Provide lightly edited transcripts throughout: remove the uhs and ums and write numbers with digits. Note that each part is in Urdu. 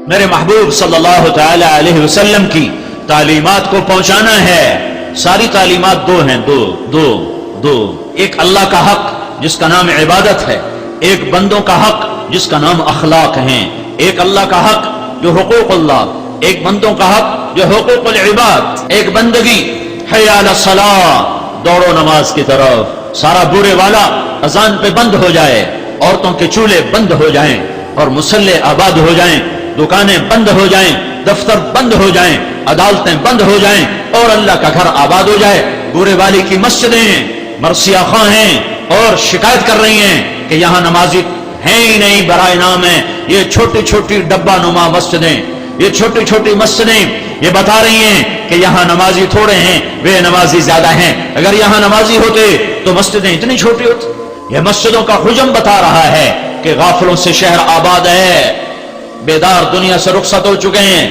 میرے محبوب صلی اللہ تعالی علیہ وسلم کی تعلیمات کو پہنچانا ہے۔ ساری تعلیمات دو ہیں، دو ایک اللہ کا حق جس کا نام عبادت ہے، ایک بندوں کا حق جس کا نام اخلاق ہیں۔ ایک اللہ کا حق جو حقوق اللہ، ایک بندوں کا حق جو حقوق العباد۔ ایک بندگی حی علی الصلاۃ، دوڑو نماز کی طرف، سارا برے والا اذان پہ بند ہو جائے، عورتوں کے چولہے بند ہو جائیں اور مصلے آباد ہو جائیں، دکانیں بند ہو جائیں، دفتر بند ہو جائیں، عدالتیں بند ہو جائیں اور اللہ کا گھر آباد ہو جائے۔ برے والی کی مسجدیں مرثیہ خواہ ہیں اور شکایت کر رہی ہیں کہ یہاں نمازی ہیں ہی نہیں، برائے نام ہے یہ چھوٹی چھوٹی ڈبہ نما مسجدیں، یہ چھوٹی چھوٹی مسجدیں یہ بتا رہی ہیں کہ یہاں نمازی تھوڑے ہیں، وہ نمازی زیادہ ہیں۔ اگر یہاں نمازی ہوتے تو مسجدیں اتنی چھوٹی ہوتی۔ یہ مسجدوں کا حجم بتا رہا ہے کہ غافلوں سے شہر آباد ہے، بیدار دنیا سے رخصت ہو چکے ہیں۔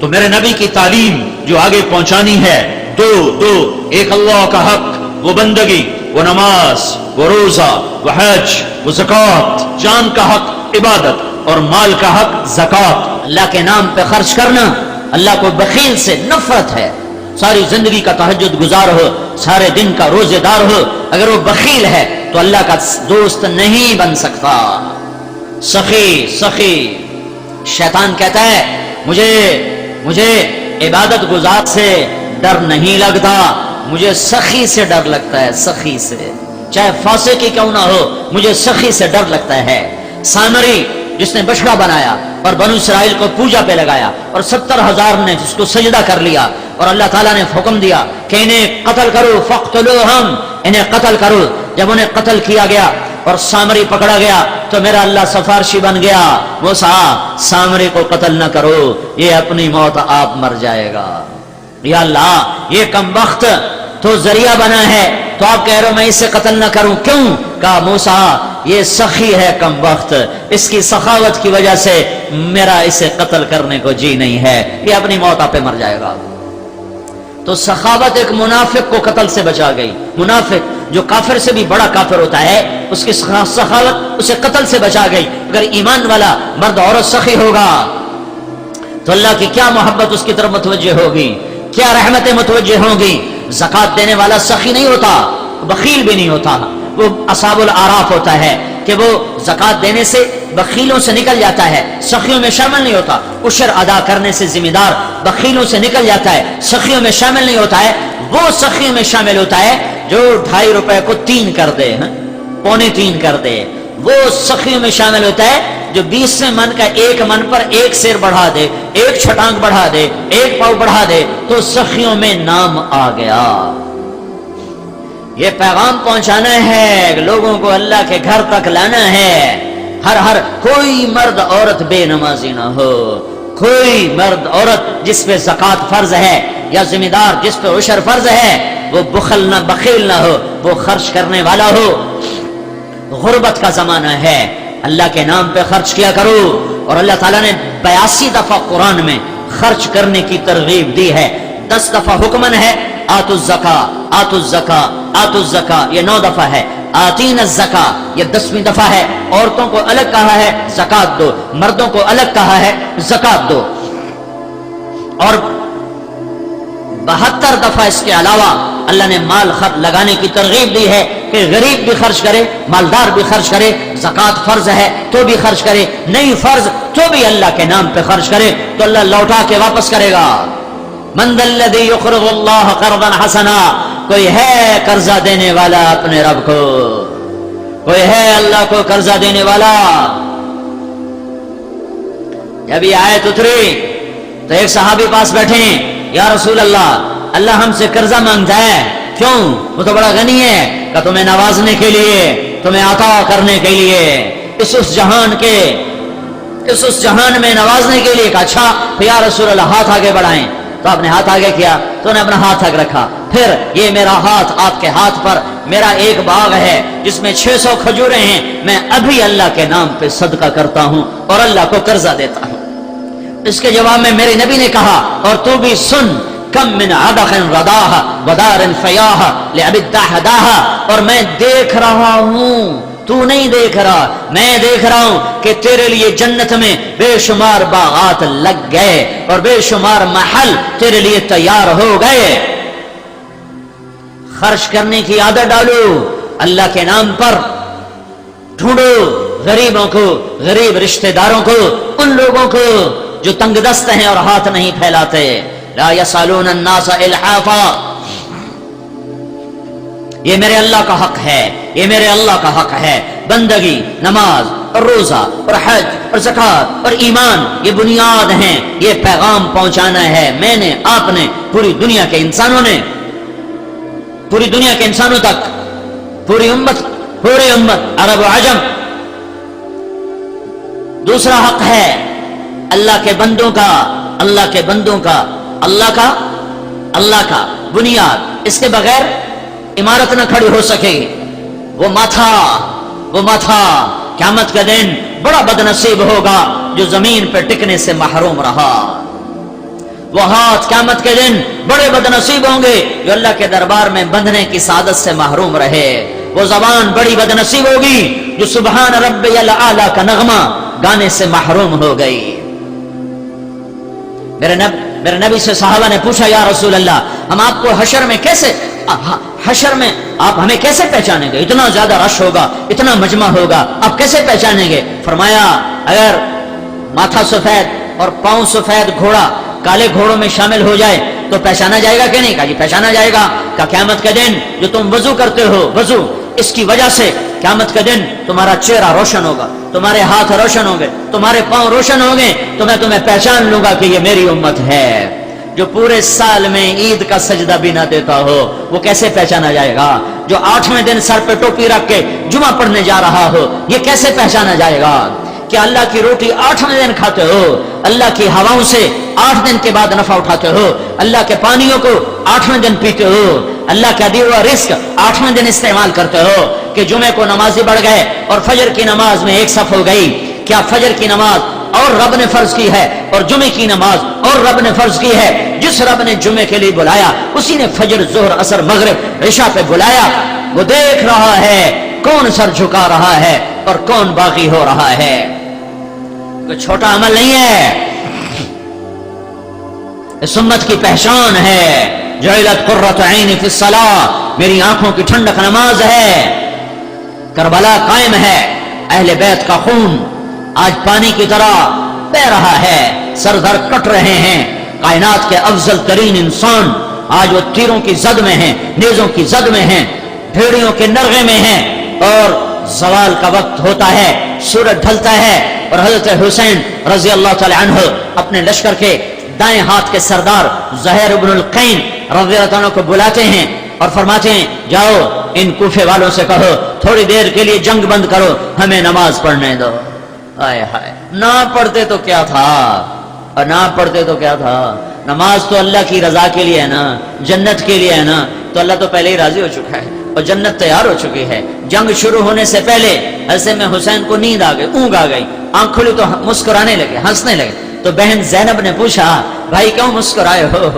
تو میرے نبی کی تعلیم جو آگے پہنچانی ہے، دو ایک اللہ کا حق، وہ بندگی، وہ نماز، وہ روزہ، وہ حج، وہ زکوٰۃ، جان کا حق عبادت اور مال کا حق زکوٰۃ۔ اللہ کے نام پہ خرچ کرنا، اللہ کو بخیل سے نفرت ہے۔ ساری زندگی کا تہجد گزار ہو، سارے دن کا روزے دار ہو، اگر وہ بخیل ہے تو اللہ کا دوست نہیں بن سکتا۔ سخی شیطان کہتا ہے مجھے عبادت گزار سے ڈر نہیں لگتا، مجھے سخی سے ڈر لگتا ہے، سخی سے، چاہے فاسق ہی کیوں نہ ہو، مجھے سخی سے ڈر لگتا ہے۔ سامری جس نے بچڑا بنایا اور بنو اسرائیل کو پوجا پہ لگایا اور 70,000 نے اس کو سجدہ کر لیا اور اللہ تعالیٰ نے حکم دیا کہ انہیں قتل کرو، فقتلوہم، انہیں قتل کرو۔ جب انہیں قتل کیا گیا اور سامری پکڑا گیا تو میرا اللہ سفارشی بن گیا، موسیٰ سامری کو قتل نہ کرو، یہ اپنی موت آپ مر جائے گا۔ یا اللہ یہ کم وقت تو ذریعہ بنا ہے تو آپ کہہ رہے ہو میں اسے قتل نہ کروں، کیوں؟ کہا موسیٰ یہ سخی ہے کم وقت، اس کی سخاوت کی وجہ سے میرا اسے قتل کرنے کو جی نہیں ہے، یہ اپنی موت آپ پہ مر جائے گا۔ تو سخاوت ایک منافق کو قتل سے بچا گئی۔ منافق جو کافر سے بھی بڑا کافر ہوتا ہے، اس کی سخاوت اسے قتل سے بچا گئی۔ اگر ایمان والا مرد عورت سخی ہوگا تو اللہ کی کیا محبت اس کی طرف متوجہ ہوگی، کیا رحمتیں متوجہ ہوں گی۔ زکوٰۃ دینے والا سخی نہیں ہوتا، بخیل بھی نہیں ہوتا، وہ اصحاب الاعراف ہوتا ہے کہ وہ زکوٰۃ دینے سے بخیلوں سے نکل جاتا ہے، سخیوں میں شامل نہیں ہوتا۔ عشر ادا کرنے سے ذمہ دار بخیلوں سے نکل جاتا ہے، سخیوں میں شامل نہیں ہوتا ہے۔ وہ سخیوں میں شامل ہوتا ہے جو 2.5 روپے کو 3 کر دے، 2.25 کر دے۔ وہ سخیوں میں شامل ہوتا ہے جو 20 من کا 1 من پر 1 سیر بڑھا دے، 1 چھٹانک بڑھا دے، 1 پاؤ بڑھا دے تو سخیوں میں نام آ گیا۔ یہ پیغام پہنچانا ہے، لوگوں کو اللہ کے گھر تک لانا ہے۔ ہر کوئی مرد عورت بے نمازی نہ ہو، کوئی مرد عورت جس پہ زکوٰۃ فرض ہے یا ذمہ دار جس پہ عشر فرض ہے وہ بخیل نہ ہو، وہ خرچ کرنے والا ہو۔ غربت کا زمانہ ہے، اللہ کے نام پہ خرچ کیا کرو۔ اور اللہ تعالیٰ نے 82 دفعہ قرآن میں خرچ کرنے کی ترغیب دی ہے۔ 10 دفعہ حکمن ہے آتوا الزکاۃ، آتوا الزکاۃ، آتوا الزکاۃ، یہ 9 دفعہ ہے۔ آتین الزکاۃ یہ 10ویں دفعہ ہے، عورتوں کو الگ کہا ہے زکوٰۃ دو، مردوں کو الگ کہا ہے زکوٰۃ دو۔ اور 72 دفعہ اس کے علاوہ اللہ نے مال لگانے کی ترغیب دی ہے کہ غریب بھی خرچ کرے، مالدار بھی خرچ کرے، زکوٰۃ فرض ہے تو بھی خرچ کرے، نہیں فرض تو بھی اللہ کے نام پہ خرچ کرے تو اللہ لوٹا کے واپس کرے گا۔ من ذا الذی یقرض اللہ قرضا حسنا، کوئی ہے قرضہ دینے والا اپنے رب کو، کوئی ہے اللہ کو قرضہ دینے والا۔ جب یہ آیت اتری تو ایک صحابی پاس بیٹھے، یا رسول اللہ ہم سے قرضہ مانگتا ہے، کیوں؟ وہ تو بڑا غنی ہے۔ کہ تمہیں نوازنے کے لیے، تمہیں عطا کرنے کے لیے، اس جہان میں نوازنے کے لیے۔ کہا اچھا یا رسول اللہ ہاتھ آگے بڑھائیں، تو آپ نے ہاتھ آگے کیا تو نے اپنا ہاتھ آگے رکھا، پھر یہ میرا ہاتھ آپ کے ہاتھ پر، میرا ایک باغ ہے جس میں 600 کھجوریں ہیں، میں ابھی اللہ کے نام پہ صدقہ کرتا ہوں اور اللہ کو قرضہ دیتا ہوں۔ اس کے جواب میں میرے نبی نے کہا اور تو بھی سن، کم من عبق رداها ودار فیاها لعب الدحداها، اور میں دیکھ رہا ہوں تو نہیں دیکھ رہا، میں دیکھ رہا ہوں کہ تیرے لیے جنت میں بے شمار باغات لگ گئے اور بے شمار محل تیرے لیے تیار ہو گئے۔ خرچ کرنے کی عادت ڈالو اللہ کے نام پر، ڈھونڈو غریبوں کو، غریب رشتہ داروں کو، ان لوگوں کو جو تنگ دست ہیں اور ہاتھ نہیں پھیلاتے۔ لا یسالون الناس الحافا، یہ میرے اللہ کا حق ہے، یہ میرے اللہ کا حق ہے۔ بندگی، نماز اور روزہ اور حج اور زکوٰۃ اور ایمان یہ بنیاد ہیں، یہ پیغام پہنچانا ہے میں نے، آپ نے، پوری دنیا کے انسانوں نے، پوری دنیا کے انسانوں تک، پوری امت عرب و عجم۔ دوسرا حق ہے اللہ کے بندوں کا، اللہ کے بندوں کا، اللہ کا بنیاد، اس کے بغیر عمارت نہ کھڑی ہو سکے۔ وہ ماتھا قیامت کا دن بڑا بدنصیب ہوگا جو زمین پہ ٹکنے سے محروم رہا۔ وہ ہاتھ قیامت کے دن بڑے بدنصیب ہوں گے جو اللہ کے دربار میں بندھنے کی سعادت سے محروم رہے۔ وہ زبان بڑی بدنصیب ہوگی جو سبحان ربی الاعلی کا نغمہ گانے سے محروم ہو گئی۔ میرے نبی سے صحابہ نے پوچھا یا رسول اللہ ہم آپ کو حشر میں آپ ہمیں کیسے پہچانیں گے؟ اتنا زیادہ رش ہوگا، اتنا مجمع ہوگا، آپ کیسے پہچانیں گے؟ فرمایا اگر ماتھا سفید اور پاؤں سفید گھوڑا کالے گھوڑوں میں شامل ہو جائے تو پہچانا جائے گا کہ نہیں؟ کہا جی پہچانا جائے گا۔ کہ قیامت کے دن جو تم وضو کرتے ہو، وضو اس کی وجہ سے قیامت کے دن تمہارا چہرہ روشن ہوگا، تمہارے ہاتھ روشن ہوں گے، تمہارے پاؤں روشن ہوں گے، تو میں تمہیں پہچان لوں گا کہ یہ میری امت ہے۔ جو پورے سال میں عید کا سجدہ بھی نہ دیتا ہو وہ کیسے پہچانا جائے گا؟ جو 8ویں دن سر پہ ٹوپی رکھ کے جمعہ پڑھنے جا رہا ہو یہ کیسے پہچانا جائے گا؟ کہ اللہ کی روٹی 8ویں دن کھاتے ہو، اللہ کی ہواؤں سے 8 دن کے بعد نفع اٹھاتے ہو، اللہ کے پانیوں کو 8ویں دن پیتے ہو، اللہ کا دیا ہوا رزق 8ویں دن استعمال کرتے ہو، کہ جمعے کو نمازی بڑھ گئے اور فجر کی نماز میں ایک صف ہو گئی۔ کیا فجر کی نماز اور رب نے فرض کی ہے اور جمعے کی نماز اور رب نے فرض کی ہے؟ جس رب نے جمعے کے لیے بلایا اسی نے فجر، ظہر، عصر، مغرب، عشاء پہ بلایا۔ وہ دیکھ رہا ہے کون سر جھکا رہا ہے اور کون باقی ہو رہا ہے۔ کوئی چھوٹا عمل نہیں ہے، اس امت کی پہچان ہے۔ جعلت قرۃ عینی فی الصلاۃ، میری آنکھوں کی ٹھنڈک نماز ہے۔ کربلا قائم ہے، اہل بیت کا خون آج پانی کی طرح بہ رہا ہے، سر در کٹ رہے ہیں۔ کائنات کے افضل ترین انسان آج وہ تیروں کی زد میں ہیں، نیزوں کی زد میں ہیں، بھیڑیوں کے نرغے میں ہیں، اور زوال کا وقت ہوتا ہے، سورج ڈھلتا ہے، اور حضرت حسین رضی اللہ تعالی عنہ اپنے لشکر کے دائیں ہاتھ کے سردار زہیر بن القین رضی اللہ عنہ کو بلاتے ہیں اور فرماتے ہیں جاؤ ان کوفے والوں سے کہو تھوڑی دیر کے لیے جنگ بند کرو، ہمیں نماز پڑھنے دو۔ آئے ہائے، نہ پڑھتے تو کیا تھا، اور نہ پڑھتے تو کیا تھا؟ نماز تو اللہ کی رضا کے لیے ہے نا، جنت کے لیے ہے نا، تو اللہ تو پہلے ہی راضی ہو چکا ہے اور جنت تیار ہو چکی ہے۔ جنگ شروع ہونے سے پہلے ایسے میں حسین کو نیند آ گئی، اونگ آ گئی، آنکھ کھلی تو مسکرانے لگے، ہنسنے لگے۔ تو بہن زینب نے پوچھا بھائی کیوں مسکرائے ہو؟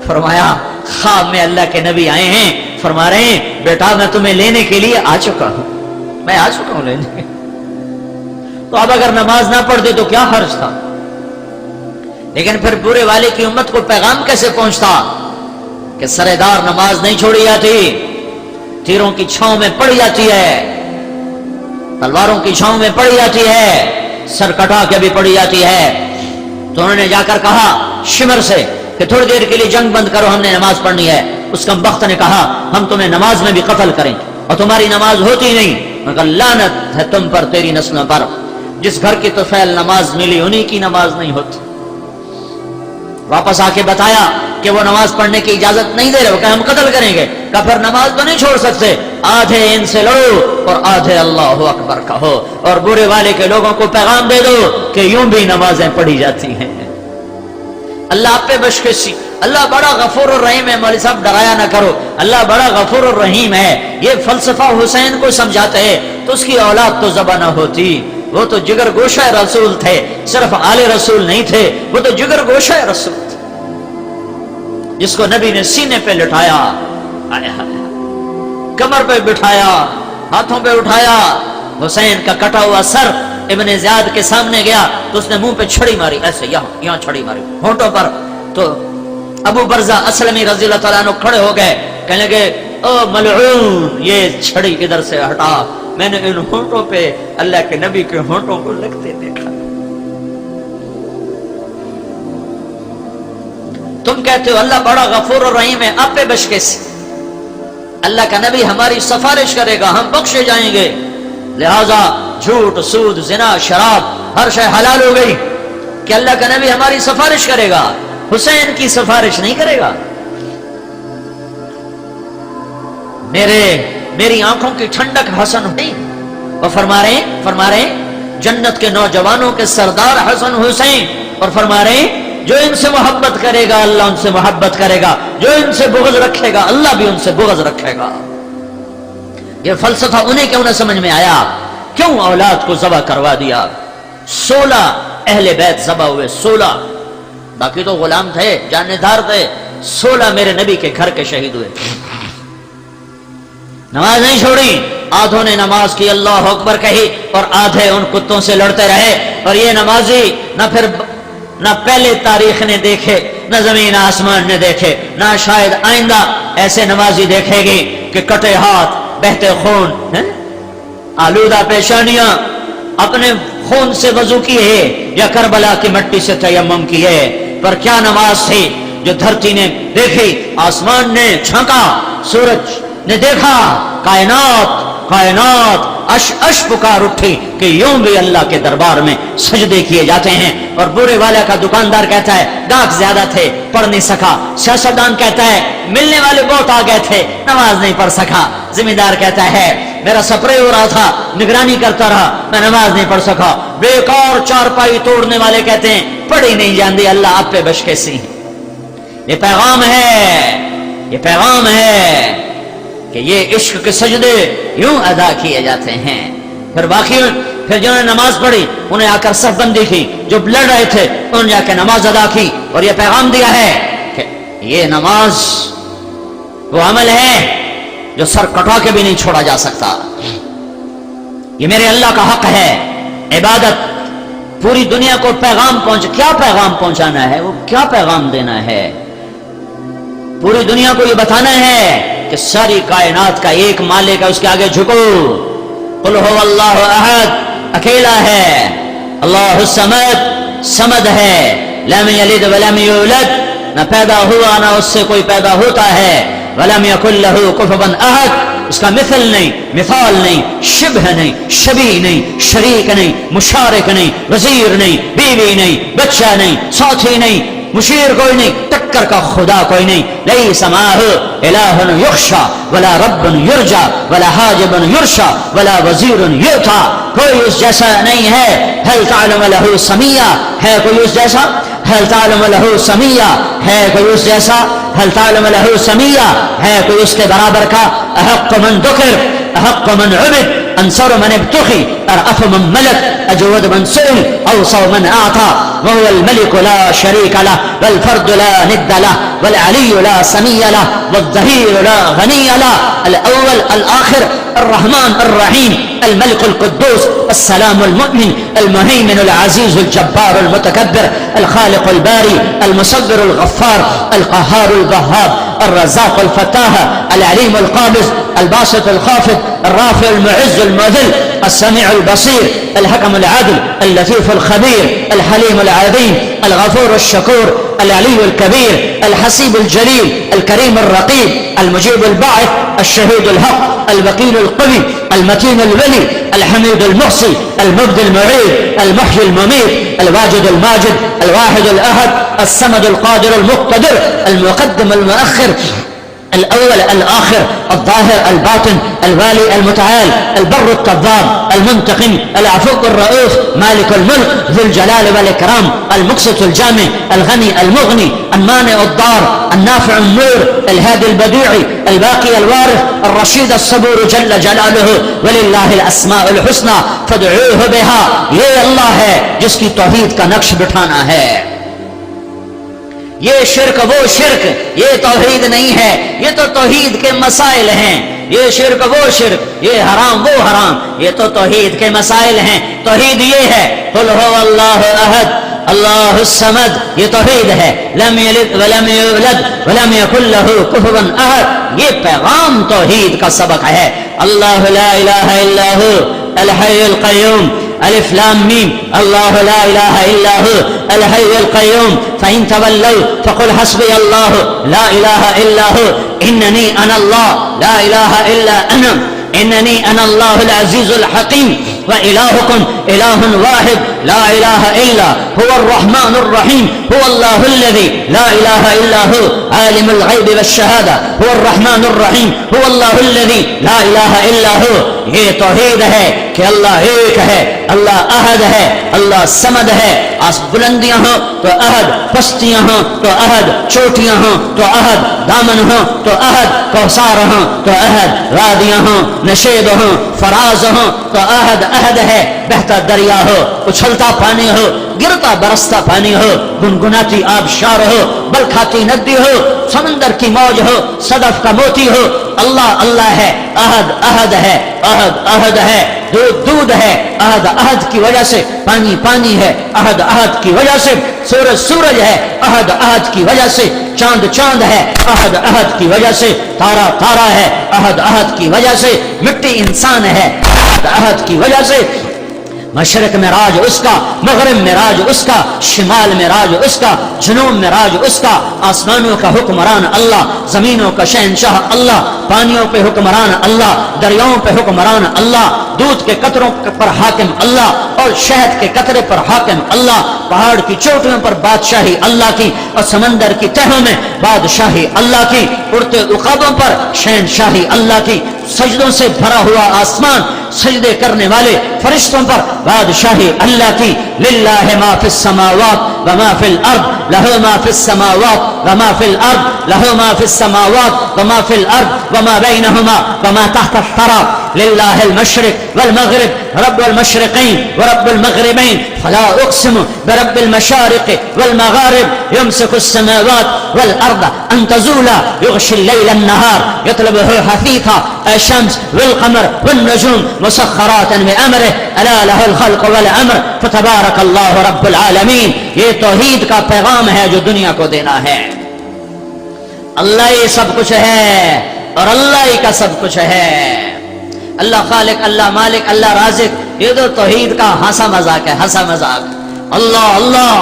فرمایا خواب میں اللہ کے نبی آئے ہیں، فرما رہے ہیں بیٹا میں تمہیں لینے کے لیے آ چکا ہوں، میں آ چکا ہوں لینے کے۔ تو اب اگر نماز نہ پڑھتے تو کیا حرج تھا؟ لیکن پھر پورے والے کی امت کو پیغام کیسے پہنچتا کہ سردار نماز نہیں چھوڑی جاتی، تیروں کی چھاؤں میں پڑی جاتی ہے، تلواروں کی چھاؤں میں پڑی جاتی ہے، سر کٹا کے بھی پڑی جاتی ہے۔ تو انہوں نے جا کر کہا شمر سے کہ تھوڑی دیر کے لیے جنگ بند کرو، ہم نے نماز پڑھنی ہے۔ اس کم بخت نے کہا ہم تمہیں نماز میں بھی قتل کریں اور تمہاری نماز ہوتی نہیں، مگر لعنت ہے تم پر، تیری نسلوں پر، جس گھر کی تو فعل نماز ملی انہی کی نماز نہیں ہوتی۔ واپس آ کے بتایا کہ وہ نماز پڑھنے کی اجازت نہیں دے رہے، وہ کہ ہم قتل کریں گے۔ کہ پھر نماز تو نہیں چھوڑ سکتے، آدھے ان سے لڑو اور آدھے اللہ اکبر کہو، اور برے والے کے لوگوں کو پیغام دے دو کہ یوں بھی نمازیں پڑھی جاتی ہیں۔ اللہ آپ پہ بشکشی، اللہ بڑا غفور الرحیم ہے۔ مولوی صاحب ڈرایا نہ کرو، اللہ بڑا غفور الرحیم ہے، یہ فلسفہ حسین کو سمجھاتے ہیں تو اس کی اولاد تو ذبح نہ ہوتی۔ وہ تو جگر گوشہ رسول تھے، صرف آل رسول نہیں تھے، وہ تو جگر گوشہ رسول تھے، جس کو نبی نے سینے پہ لٹایا، کمر پہ بٹھایا، ہاتھوں پہ اٹھایا، حسین کا کٹا ہوا سر ابن زیاد کے سامنے گیا تو اس نے منہ پہ چھڑی ماری، ایسے یہاں چھڑی ماری ہونٹوں پر. تو ابو برزہ اسلمی رضی اللہ تعالیٰ عنہ کھڑے ہو گئے، کہنے لگے او ملعون، یہ چھڑی ادھر سے ہٹا، میں نے ان ہونٹوں پہ اللہ کے نبی کے ہونٹوں کو لگتے دیکھا. تم کہتے ہو اللہ بڑا غفور اور رحیم ہے، آپ پہ بشکش. اللہ کا نبی ہماری سفارش کرے گا، ہم بخشے جائیں گے. لہذا جھوٹ، سود، زنا، شراب، ہر شے حلال ہو گئی کہ اللہ کا نبی ہماری سفارش کرے گا، حسین کی سفارش نہیں کرے گا. میری آنکھوں کی ٹھنڈک حسن ہوئی. وہ فرما رہے جنت کے نوجوانوں کے سردار حسن حسین، اور فرما رہے جو ان سے محبت کرے گا اللہ ان سے محبت کرے گا، جو ان سے بغض رکھے گا اللہ بھی ان سے بغض رکھے گا. یہ فلسفہ انہیں کیوں نہ سمجھ میں آیا؟ کیوں اولاد کو ذبح کروا دیا؟ 16 اہل بیت ذبح ہوئے، 16. باقی تو غلام تھے، جانیدار تھے. 16 میرے نبی کے گھر کے شہید ہوئے. نماز نہیں چھوڑی، آدھوں نے نماز کی اللہ اکبر کہی اور آدھے ان کتوں سے لڑتے رہے. اور یہ نمازی نہ پہلے تاریخ نے دیکھے، نہ زمین آسمان نے دیکھے، نہ شاید آئندہ ایسے نمازی دیکھے گی کہ کٹے ہاتھ، بہتے خون، آلودہ پیشانیاں، اپنے خون سے وضو کیے یا کربلا کی مٹی سے تیمم کیے. پر کیا نماز تھی جو دھرتی نے دیکھی، آسمان نے جھانکا، سورج نے دیکھا، کائنات اش پکار اٹھی کہ یوں بھی اللہ کے دربار میں سجدے کیے جاتے ہیں. اور بورے والا کا دکاندار کہتا ہے گاہک زیادہ تھے پڑھ نہیں سکا. سیاستدان کہتا ہے ملنے والے بہت آ گئے تھے نماز نہیں پڑھ سکا. ذمہ دار کہتا ہے میرا سپرے ہو رہا تھا نگرانی کرتا رہا میں نماز نہیں پڑھ سکا. بیکار چارپائی توڑنے والے کہتے ہیں پڑھی نہیں جاندی اللہ آپ پہ بشکیسی. یہ پیغام ہے کہ یہ عشق کے سجدے یوں ادا کیے جاتے ہیں. پھر جنہوں نے نماز پڑھی انہیں آ کر صف بندی کی، جو لڑ رہے تھے انہوں نے آ کے نماز ادا کی اور یہ پیغام دیا ہے کہ یہ نماز وہ عمل ہے جو سر کٹا کے بھی نہیں چھوڑا جا سکتا. یہ میرے اللہ کا حق ہے. عبادت پوری دنیا کو کیا پیغام پہنچانا ہے، وہ کیا پیغام دینا ہے؟ پوری دنیا کو یہ بتانا ہے کہ ساری کائنات کا ایک مالک ہے، اس کے آگے جھکو. قل هو اللہ احد، اکیلا ہے. اللہ الصمد، صمد ہے. لم یلد ولم یولد، نہ پیدا ہوا نہ اس سے کوئی پیدا ہوتا ہے. ولم یکن له کفوا احد، اس کا مثل نہیں، مثال نہیں، شبہ نہیں، شبیہ نہیں، شریک نہیں، مشارک نہیں، وزیر نہیں، بیوی نہیں، بچہ نہیں، ساتھی نہیں، مشیر کوئی نہیں، ٹکر کا خدا کوئی نہیں. لیس معہ الہ یخشا ولا رب یرجا ولا حاجب یرشا ولا وزیر یؤتا. کوئی اس جیسا نہیں ہے. هل تعلم له سمیہ، ہے کوئی اس جیسا؟ هل تعلم له سمیہ، ہے کوئی اس جیسا؟ هل تعلم له سمیہ، ہے کوئی اس کے برابر کا؟ احق من ذکر، احق من عبد، انصر من ابتغي، ارأف من ملك، اجود من سئل، اوصى من اعطى. وهو الملك لا شريك له والفرد لا ند له والعلي لا سمي له والظهير لا غني له. الاول الاخر، الرحمن الرحيم، الملك القدوس، السلام المؤمن، المهيمن العزيز الجبار المتكبر، الخالق الباري، المصور الغفار، القهار الوهاب، الرزاق الفتاح، العليم القابض، الباسط الخافض، الرافع المعز المذل، السميع البصير، الحكم العدل، اللطيف الخبير، الحليم العظيم، الغفور الشكور، العلي الكبير، الحسيب الجليل، الكريم الرقيب، المجيب الباعث، الشهيد الحق، الوكيل القوي، المتين الولي، الحميد المحصي، المبدي المعيد، المحيي المميت، الواجد الماجد، الواحد الأحد، الصمد القادر المقتدر، المقدم المؤخر، الأول الآخر، الظاهر الباطن، الوالي المتعال، البر التواب، المنتقم، العفو الرؤوف، مالك الملك، ذو الجلال والإكرام، المقسط الجامع، الغني المغني، المانع الضار، النافع النور، الهادي البديع، الباقي الوارث، الرشيد الصبور جل جلاله. وللہ الاسماء الحسنى فادعوه بها. یہ اللہ ہے جس کی توحید کا نقش بٹھانا ہے. یہ شرک وہ شرک، یہ توحید نہیں ہے، یہ تو توحید کے مسائل ہیں. یہ شرک وہ شرک، یہ حرام وہ حرام، یہ تو توحید کے مسائل ہیں. توحید یہ ہے قل هو اللہ احد اللہ الصمد، یہ توحید ہے. لم یلد ولم یولد ولم یکن له کفوا احد، یہ پیغام توحید کا سبق ہے. اللہ لا الہ الا هو الحی القیوم الف لام میم، اللہ لا الہ الا هو الحی القیوم فإن تولوا فقل حسبی اللہ لا الہ الا هو اننی انا اللہ لا الہ الا انا اننی انا اللہ العزیز الحکیم وإلہکم الہ واحد لا الہ الا هو الرحمن الرحیم هو اللہ الذی لا الہ الا هو عالم الغیب والشہادہ هو الرحمن الرحیم هو اللہ الذی لا الہ الا هو. یہ توحید ہے کہ اللہ ایک ہے، اللہ احد ہے، اللہ صمد ہے. بلندیاں ہوں تو احد، پستیاں ہوں تو احد، چوٹیاں ہوں تو احد، دامن ہوں تو احد، کوثار ہوں تو احد، وادیاں ہوں، نشیب ہوں، فراز ہوں تو احد احد ہے. بہتا دریا ہو، اچھلتا پانی ہو، گرتا برستا پانی ہو، گنگناتی آبشار ہو، بلکھاتی ندی ہو، سمندر کی موج ہو، صدف کا موتی ہو، اللہ اللہ ہے. احد احد ہے، احد احد ہے. دودھ دودھ ہے، احد احد کی وجہ سے. پانی پانی ہے، احد احد کی وجہ سے. سورج سورج ہے، احد احد کی وجہ سے. چاند چاند ہے، احد احد کی وجہ سے. تارا تارا ہے، احد احد کی وجہ سے. مٹی انسان ہے، احد احد کی وجہ سے. مشرق میں راج اس کا، مغرب میں راج اس کا، شمال میں راج اس کا، جنوب میں راج اس کا. آسمانوں کا حکمران اللہ، زمینوں کا شہنشاہ اللہ، پانیوں پہ حکمران اللہ، دریاؤں پہ حکمران اللہ، دودھ کے قطروں پر حاکم اللہ اور شہد کے قطرے پر حاکم اللہ. پہاڑ کی چوٹیوں پر بادشاہی اللہ کی اور سمندر کی تہوں میں بادشاہی اللہ کی. اڑتے عقابوں پر شہنشاہی اللہ کی. سجدوں سے بھرا ہوا آسمان، سجدے کرنے والے فرشتوں پر بادشاہی اللہ کی. للہ ما فی السماوات وما فی الارض لہ ما فی السماوات وما فی الارض لہ ما فی السماوات وما فی الارض وما بینہما وما تحت الثری. للہ المشرق والمغرب رب المشرقین ورب المغربین فلا اقسم برب المشارق والمغارب یمسک السماوات والارض ان تزولا یغشی اللیل النہار یطلبہ حثیثا الشمس والقمر والنجوم مسخرات بأمره الا له الخلق والامر فتبارک اللہ رب العالمین. یہ توحید کا پیغام ہے جو دنیا کو دینا ہے. اللہ ہی سب کچھ ہے اور اللہ ہی کا سب کچھ ہے. اللہ خالق، اللہ مالک، اللہ رازق، یہ تو توحید کا ہنسا مذاق ہے، ہنسا مذاق. اللہ اللہ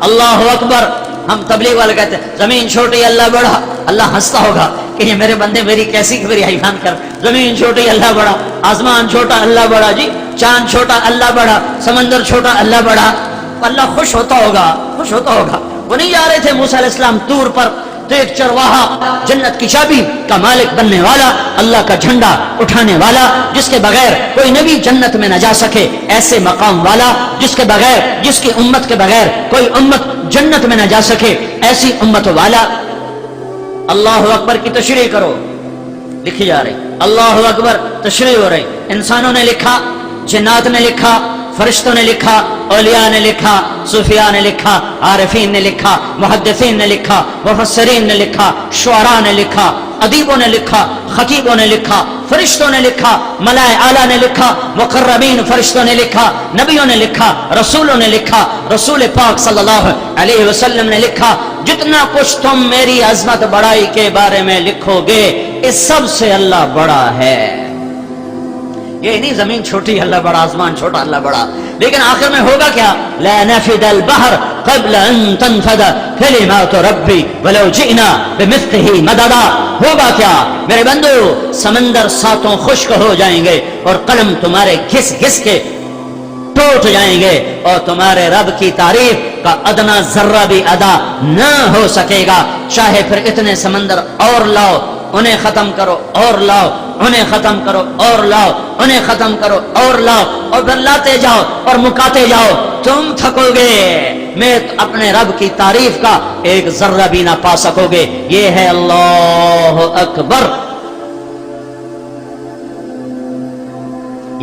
اللہ اکبر. ہم تبلیغ والے کہتے ہیں زمین چھوٹی اللہ بڑا. اللہ ہنستا ہوگا کہ یہ میرے بندے میری کیسی میری حیوان کر. زمین چھوٹی اللہ بڑا، آسمان چھوٹا اللہ بڑا. جی چاند چھوٹا اللہ بڑا، سمندر چھوٹا اللہ بڑا. اللہ خوش ہوتا ہوگا، خوش ہوتا ہوگا. وہ نہیں جا رہے تھے موسیٰ علیہ السلام طور پر تو ایک چرواہا جنت کی چابی کا مالک بننے والا، اللہ کا جھنڈا اٹھانے والا، جس کے بغیر کوئی نبی جنت میں نہ جا سکے، ایسے مقام والا جس کے بغیر، جس کی امت کے بغیر کوئی امت جنت میں نہ جا سکے، ایسی امت والا. اللہ اکبر کی تشریح کرو، لکھی جا رہی. اللہ اکبر تشریح ہو رہی. انسانوں نے لکھا، جنات نے لکھا، فرشتوں نے لکھا، اولیاء نے لکھا، صوفیاء نے لکھا، عارفین نے لکھا، محدثین نے لکھا، مفسرین نے لکھا، شعراء نے لکھا، ادیبوں نے لکھا، خطیبوں نے لکھا، فرشتوں نے لکھا، ملائے اعلیٰ نے لکھا، مقربین فرشتوں نے لکھا، نبیوں نے لکھا، رسولوں نے لکھا، رسول پاک صلی اللہ علیہ وسلم نے لکھا. جتنا کچھ تم میری عظمت بڑائی کے بارے میں لکھو گے، اس سب سے اللہ بڑا ہے. یہ نہیں زمین چھوٹی اللہ بڑا، آسمان چھوٹا اللہ بڑا. لیکن آخر میں ہوگا کیا؟ لا نفد البحر قبل ان تنفد کلمات ربی ولو جئنا بمثله مددا. ہوگا کیا میرے بندو؟ سمندر ساتوں خشک ہو جائیں گے اور قلم تمہارے گھس گھس کے ٹوٹ جائیں گے اور تمہارے رب کی تعریف کا ادنا ذرہ بھی ادا نہ ہو سکے گا. چاہے پھر اتنے سمندر اور لاؤ، انہیں ختم کرو اور لاؤ، انہیں ختم کرو اور لاؤ، انہیں ختم کرو اور لاؤ، اور پھر لاتے جاؤ اور مکاتے جاؤ، تم تھکو گے، میں اپنے رب کی تعریف کا ایک ذرہ بھی نہ پا سکو گے. یہ ہے اللہ اکبر.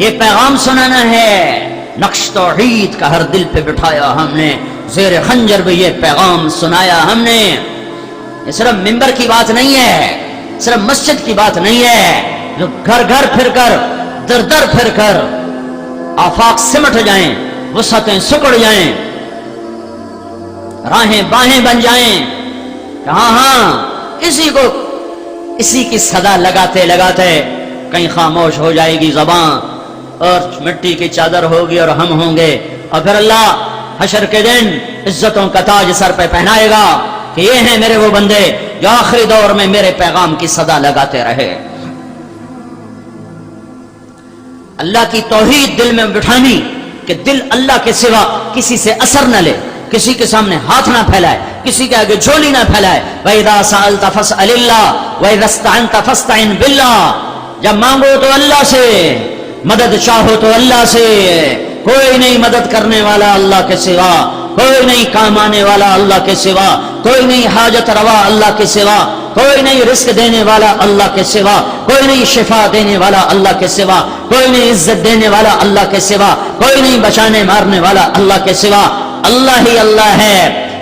یہ پیغام سنانا ہے. نقش توحید کا ہر دل پہ بٹھایا ہم نے، زیر خنجر بھی یہ پیغام سنایا ہم نے. یہ صرف منبر کی بات نہیں ہے، صرف مسجد کی بات نہیں ہے، جو گھر گھر پھر کر، در در پھر کر آفاق سمٹ جائیں، وسعتیں سکڑ جائیں، راہیں باہیں بن جائیں. ہاں ہاں اسی کی صدا لگاتے لگاتے کہیں خاموش ہو جائے گی زبان، اور مٹی کی چادر ہوگی اور ہم ہوں گے، اور پھر اللہ حشر کے دن عزتوں کا تاج سر پہ پہنائے گا کہ یہ ہیں میرے وہ بندے جو آخری دور میں میرے پیغام کی صدا لگاتے رہے. اللہ کی توحید دل میں بٹھانی کہ دل اللہ کے سوا کسی سے اثر نہ لے، کسی کے سامنے ہاتھ نہ پھیلائے، کسی کے آگے جھولی نہ پھیلائے. وَإِذَا سَأَلْتَ فَاسْأَلِ اللَّهَ وَإِذَا اسْتَعَنْتَ فَاسْتَعِنْ بِاللَّهِ. جب مانگو تو اللہ سے، مدد چاہو تو اللہ سے. کوئی نہیں مدد کرنے والا اللہ کے سوا، کوئی نہیں کام آنے والا اللہ کے سوا، کوئی نہیں حاجت روا اللہ کے سوا، کوئی نہیں رزق دینے والا اللہ کے سوا، کوئی نہیں شفا دینے والا اللہ کے سوا، کوئی نہیں عزت دینے والا اللہ کے سوا، کوئی نہیں بچانے مارنے والا اللہ کے سوا. اللہ ہی اللہ ہے.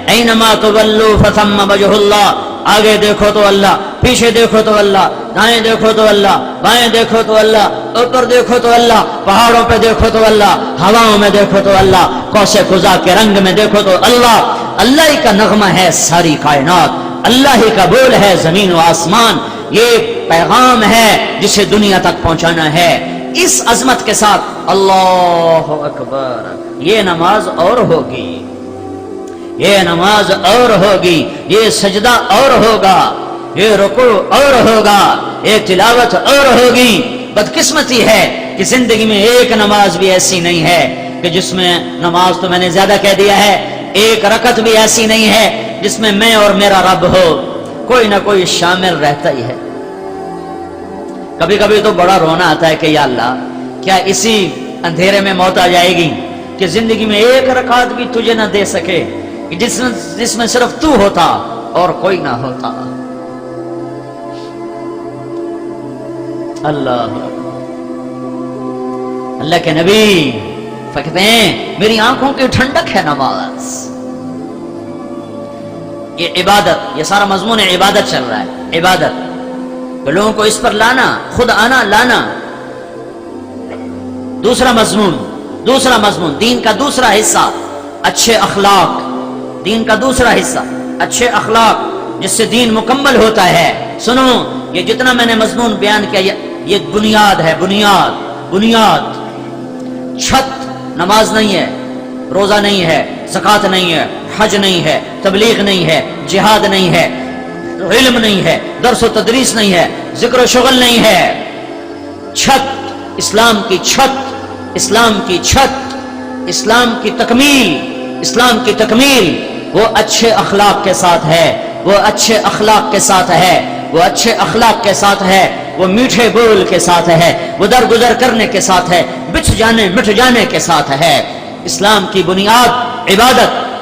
اینما تولوا فثم وجہ اللہ. آگے دیکھو تو اللہ، پیچھے دیکھو تو اللہ، دائیں دیکھو تو اللہ، بائیں دیکھو تو اللہ، اوپر دیکھو تو اللہ، پہاڑوں پہ دیکھو تو اللہ، ہواؤں میں دیکھو تو اللہ، قوس قزح کے رنگ میں دیکھو تو اللہ. اللہ ہی کا نغمہ ہے ساری کائنات، اللہ ہی کا بول ہے زمین و آسمان. یہ پیغام ہے جسے دنیا تک پہنچانا ہے. اس عظمت کے ساتھ اللہ اکبر. یہ نماز اور ہوگی، یہ نماز اور ہوگی، یہ سجدہ اور ہوگا، یہ رکوع اور ہوگا، یہ تلاوت اور ہوگی. بدقسمتی ہے کہ زندگی میں ایک نماز بھی ایسی نہیں ہے کہ جس میں، نماز تو میں نے زیادہ کہہ دیا ہے، ایک رکعت بھی ایسی نہیں ہے جس میں میں اور میرا رب ہو. کوئی نہ کوئی شامل رہتا ہی ہے. کبھی کبھی تو بڑا رونا آتا ہے کہ یا اللہ، کیا اسی اندھیرے میں موت آ جائے گی کہ زندگی میں ایک رکعت بھی تجھے نہ دے سکے، جس میں صرف تو ہوتا اور کوئی نہ ہوتا. اللہ کے نبی کہتے ہیں میری آنکھوں کی ٹھنڈک ہے نماز. یہ عبادت، یہ سارا مضمون عبادت چل رہا ہے. عبادت تو لوگوں کو اس پر لانا، خود آنا لانا. دوسرا مضمون دین کا دوسرا حصہ اچھے اخلاق. دین کا دوسرا حصہ اچھے اخلاق، جس سے دین مکمل ہوتا ہے. سنو، یہ جتنا میں نے مضمون بیان کیا یہ بنیاد ہے، بنیاد. چھت نماز نہیں ہے، روزہ نہیں ہے، زکوٰۃ نہیں ہے، حج نہیں ہے، تبلیغ نہیں ہے، جہاد نہیں ہے، علم نہیں ہے، درس و تدریس نہیں ہے، ذکر و شغل نہیں ہے. چھت، اسلام کی چھت، اسلام کی چھت، اسلام کی تکمیل وہ اچھے اخلاق کے ساتھ ہے، وہ اچھے اخلاق کے ساتھ ہے، وہ اچھے اخلاق کے ساتھ ہے، وہ میٹھے بول کے ساتھ ہے، وہ درگزر کرنے کے ساتھ ہے، مٹ جانے کے ساتھ ہے. اسلام کی بنیاد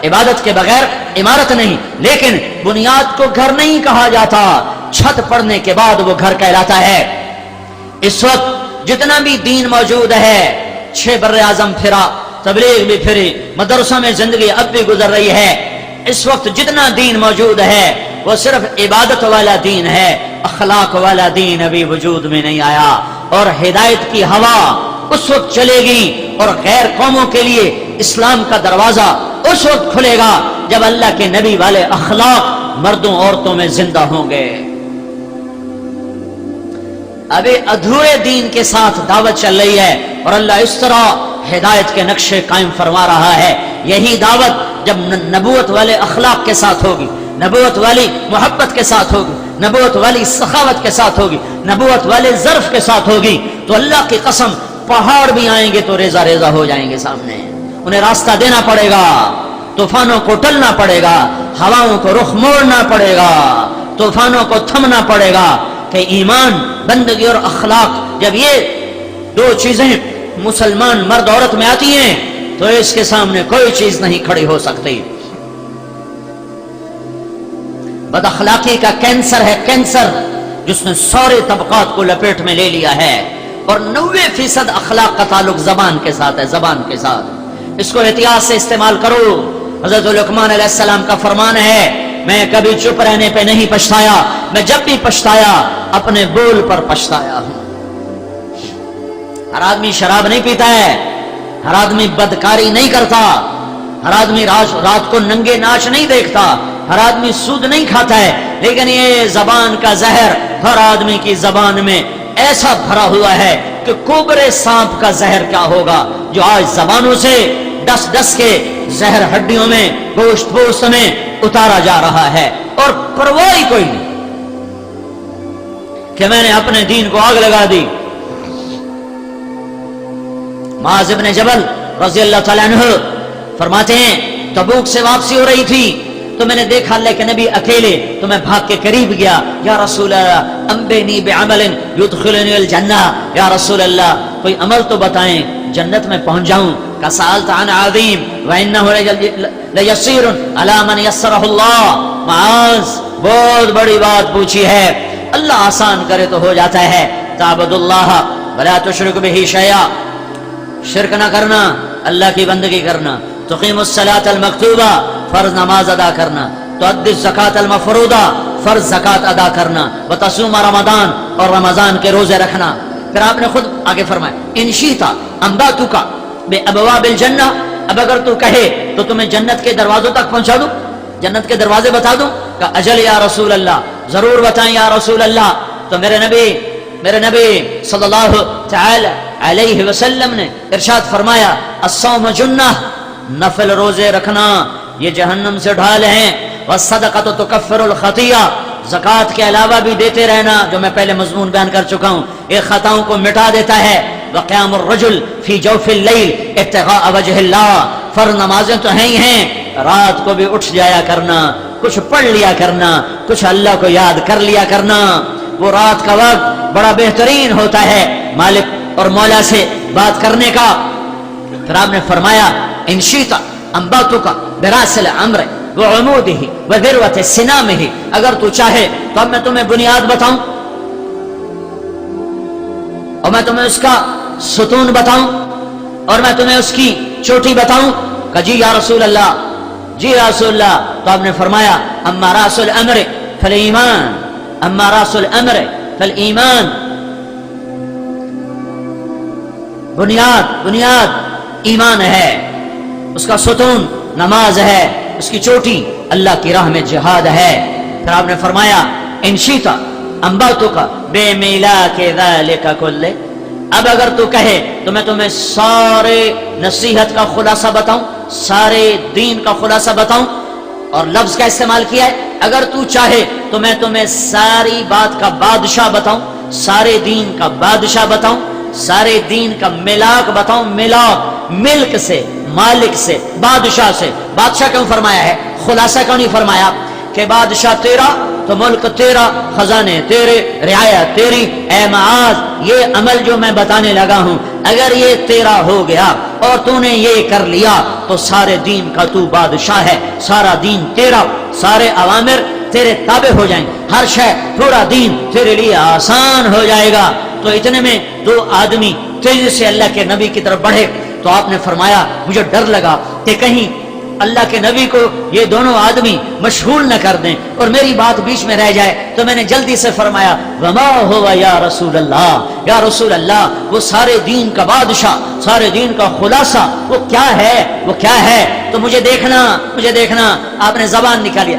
عبادت کے بغیر عمارت نہیں. لیکن بنیاد کو گھر نہیں کہا جاتا، چھت پڑنے کے بعد وہ گھر کہلاتا ہے. اس وقت جتنا بھی دین موجود ہے، 6 بر اعظم پھرا، تبلیغ بھی پھری، مدرسوں میں زندگی اب بھی گزر رہی ہے. اس وقت جتنا دین موجود ہے وہ صرف عبادت والا دین ہے، اخلاق والا دین ابھی وجود میں نہیں آیا. اور ہدایت کی ہوا اس وقت چلے گی اور غیر قوموں کے لیے اسلام کا دروازہ اس وقت کھلے گا جب اللہ کے نبی والے اخلاق مردوں عورتوں میں زندہ ہوں گے. ابھی ادھورے دین کے ساتھ دعوت چل رہی ہے اور اللہ اس طرح ہدایت کے نقشے قائم فرما رہا ہے. یہی دعوت جب نبوت والے اخلاق کے ساتھ ہوگی، نبوت والی محبت کے ساتھ ہوگی، نبوت والی سخاوت کے ساتھ ہوگی، نبوت والے ظرف کے ساتھ ہوگی، تو اللہ کی قسم پہاڑ بھی آئیں گے تو ریزہ ریزہ ہو جائیں گے سامنے. انہیں راستہ دینا پڑے گا، طوفانوں کو ٹلنا پڑے گا، ہواؤں کو رخ موڑنا پڑے گا، طوفانوں کو تھمنا پڑے گا. کہ ایمان، بندگی اور اخلاق جب یہ 2 چیزیں مسلمان مرد عورت میں آتی ہیں تو اس کے سامنے کوئی چیز نہیں کھڑی ہو سکتی. بد اخلاقی کا کینسر ہے، کینسر جس نے سارے طبقات کو لپیٹ میں لے لیا ہے. اور 90% اخلاق کا تعلق زبان کے ساتھ ہے، زبان کے ساتھ. اس کو احتیاط سے استعمال کرو. حضرت لقمان علیہ السلام کا فرمان ہے میں کبھی چپ رہنے پہ نہیں پچھتایا، میں جب بھی پچھتایا اپنے بول پر پچھتایا ہوں۔ ہر آدمی شراب نہیں پیتا ہے، ہر آدمی بدکاری نہیں کرتا، ہر آدمی رات کو ننگے ناچ نہیں دیکھتا، ہر آدمی سود نہیں کھاتا ہے، لیکن یہ زبان کا زہر ہر آدمی کی زبان میں ایسا بھرا ہوا ہے کہ کوبرے سانپ کا زہر کیا ہوگا جو آج زبانوں سے ڈس ڈس کے زہر ہڈیوں میں گوشت پوست میں اتارا جا رہا ہے، اور پرواہ ہی کوئی نہیں کہ میں نے اپنے دین کو آگ لگا دی۔ معاذ بن جبل رضی اللہ تعالیٰ عنہ فرماتے ہیں تبوک سے واپسی ہو رہی تھی تو میں نے دیکھا اللہ کے نبی اکیلے، تو میں بھاگ کے قریب گیا، یا رسول اللہ انبئنی بعمل یدخلنی الجنہ، یا رسول اللہ کوئی عمل تو بتائیں جنت میں پہنچ جاؤں۔ کسألت عن عظیم وانہ لیسیر علی من یسرہ اللہ، معاذ بہت بڑی بات پوچھی ہے، اللہ آسان کرے تو ہو جاتا ہے۔ تعبد اللہ ولا تشرک بہ شیئا، شرک نہ کرنا، اللہ کی بندگی کرنا، تقیم الصلاۃ المکتوبہ، فرض نماز ادا کرنا، تؤدی الزکاۃ المفروضہ، فرض زکات ادا کرنا، وتصوم رمضان، اور رمضان کے روزے رکھنا۔ پھر آپ نے خود آگے فرمایا ان شئت انبأتک بابواب الجنہ، اب اگر تو کہے تو تمہیں جنت کے دروازوں تک پہنچا دوں، جنت کے دروازے بتا دوں؟ کہ اجل یا رسول اللہ، ضرور بتائیں یا رسول اللہ۔ تو میرے نبی صلی اللہ تعالی علیہ وسلم نے ارشاد فرمایا الصوم جنہ، نفل روزے رکھنا یہ جہنم سے ڈھال ہیں، والصدقۃ تکفر الخطیہ، زکوٰۃ کے علاوہ بھی دیتے رہنا جو میں پہلے مضمون بیان کر چکا ہوں، یہ خطاؤں کو مٹا دیتا ہے۔ وقیام الرجل فی جوف اللیل ابتغاء وجہ اللہ، فرض نمازیں تو ہیں ہی ہیں، رات کو بھی اٹھ جایا کرنا، کچھ پڑھ لیا کرنا، کچھ اللہ کو یاد کر لیا کرنا، وہ رات کا وقت بڑا بہترین ہوتا ہے مالک اور مولا سے بات کرنے کا۔ پھر آپ نے فرمایا ان شئت انبأتک براس الامر وعمودہ وذروۃ سنامہ، اگر تو چاہے تو اب میں تمہیں بنیاد بتاؤں اور میں تمہیں اس کا ستون بتاؤں اور میں تمہیں اس کی چوٹی بتاؤں؟ کہ جی یا رسول اللہ، جی یا رسول اللہ۔ تو آپ نے فرمایا اما راس الامر فالایمان، اما راس الامر فالایمان، بنیاد ایمان ہے، اس کا ستون نماز ہے، اس کی چوٹی اللہ کی راہ میں جہاد ہے۔ پھر آپ نے فرمایا ان شئت انبأتک بمیلاک ذلک کلہ، اب اگر تو کہے تو میں تمہیں سارے نصیحت کا خلاصہ بتاؤں، سارے دین کا خلاصہ بتاؤں، اور لفظ کا استعمال کیا ہے اگر تو چاہے تو میں تمہیں ساری بات کا بادشاہ بتاؤں، سارے دین کا بادشاہ بتاؤں، سارے دین کا ملاک بتاؤں، ملاک ملک سے، مالک سے، بادشاہ سے۔ بادشاہ کیوں فرمایا ہے، خلاصہ کیوں نہیں فرمایا کہ بادشاہ تیرا تو ملک تیرا، خزانے تیرے، رعایت تیری؟ اے معاذ یہ عمل جو میں بتانے لگا ہوں اگر یہ تیرا ہو گیا اور تو نے یہ کر لیا تو سارے دین کا تو بادشاہ ہے، سارا دین تیرا، سارے اوامر تیرے تابع ہو جائیں، ہر شے، پورا دین تیرے لیے آسان ہو جائے گا۔ تو اتنے میں دو آدمی تیزی سے اللہ کے نبی کی طرف بڑھے تو آپ نے فرمایا مجھے ڈر لگا کہ کہیں اللہ کے نبی کو یہ دونوں آدمی مشغول نہ کر دیں اور میری بات بیچ میں رہ جائے، تو میں نے جلدی سے فرمایا وما ہوا یا رسول اللہ، یا رسول اللہ وہ سارے دین کا بادشاہ، سارے دین کا خلاصہ وہ کیا ہے، وہ کیا ہے؟ تو مجھے دیکھنا۔ آپ نے زبان نکالیا،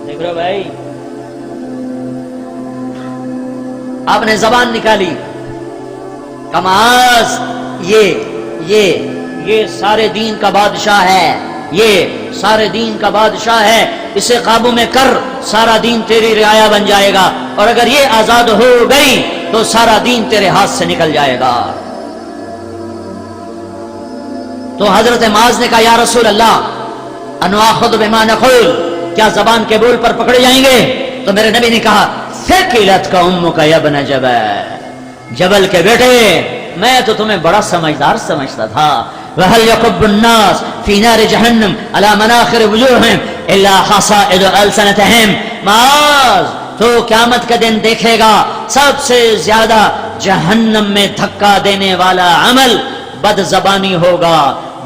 دیکھ رہے بھائی، آپ نے زبان نکالی، کماز یہ سارے دین کا بادشاہ ہے، یہ سارے دین کا بادشاہ ہے، اسے قابو میں کر، سارا دین تیری رعایا بن جائے گا، اور اگر یہ آزاد ہو گئی تو سارا دین تیرے ہاتھ سے نکل جائے گا۔ تو حضرت معاذ نے کہا یا رسول اللہ انواخذ بما نقول، کیا زبان کے بول پر پکڑے جائیں گے؟ تو میرے نبی نے کہا ثقلت کا امک یا ابن جبل، جبل کے بیٹے میں تو تمہیں بڑا سمجھدار سمجھتا تھا۔ وَهَلْ يَكُبُّ النَّاسِ فِي نَارِ جَهَنَّمَ عَلَى مَنَاخِرِ وُجُوهِهِمْ إِلَّا حَصَائِدُ أَلْسِنَتِهِمْ، معاذ تو قیامت کا دن دیکھے گا سب سے زیادہ جہنم میں دھکا دینے والا عمل بد زبانی ہوگا،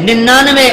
99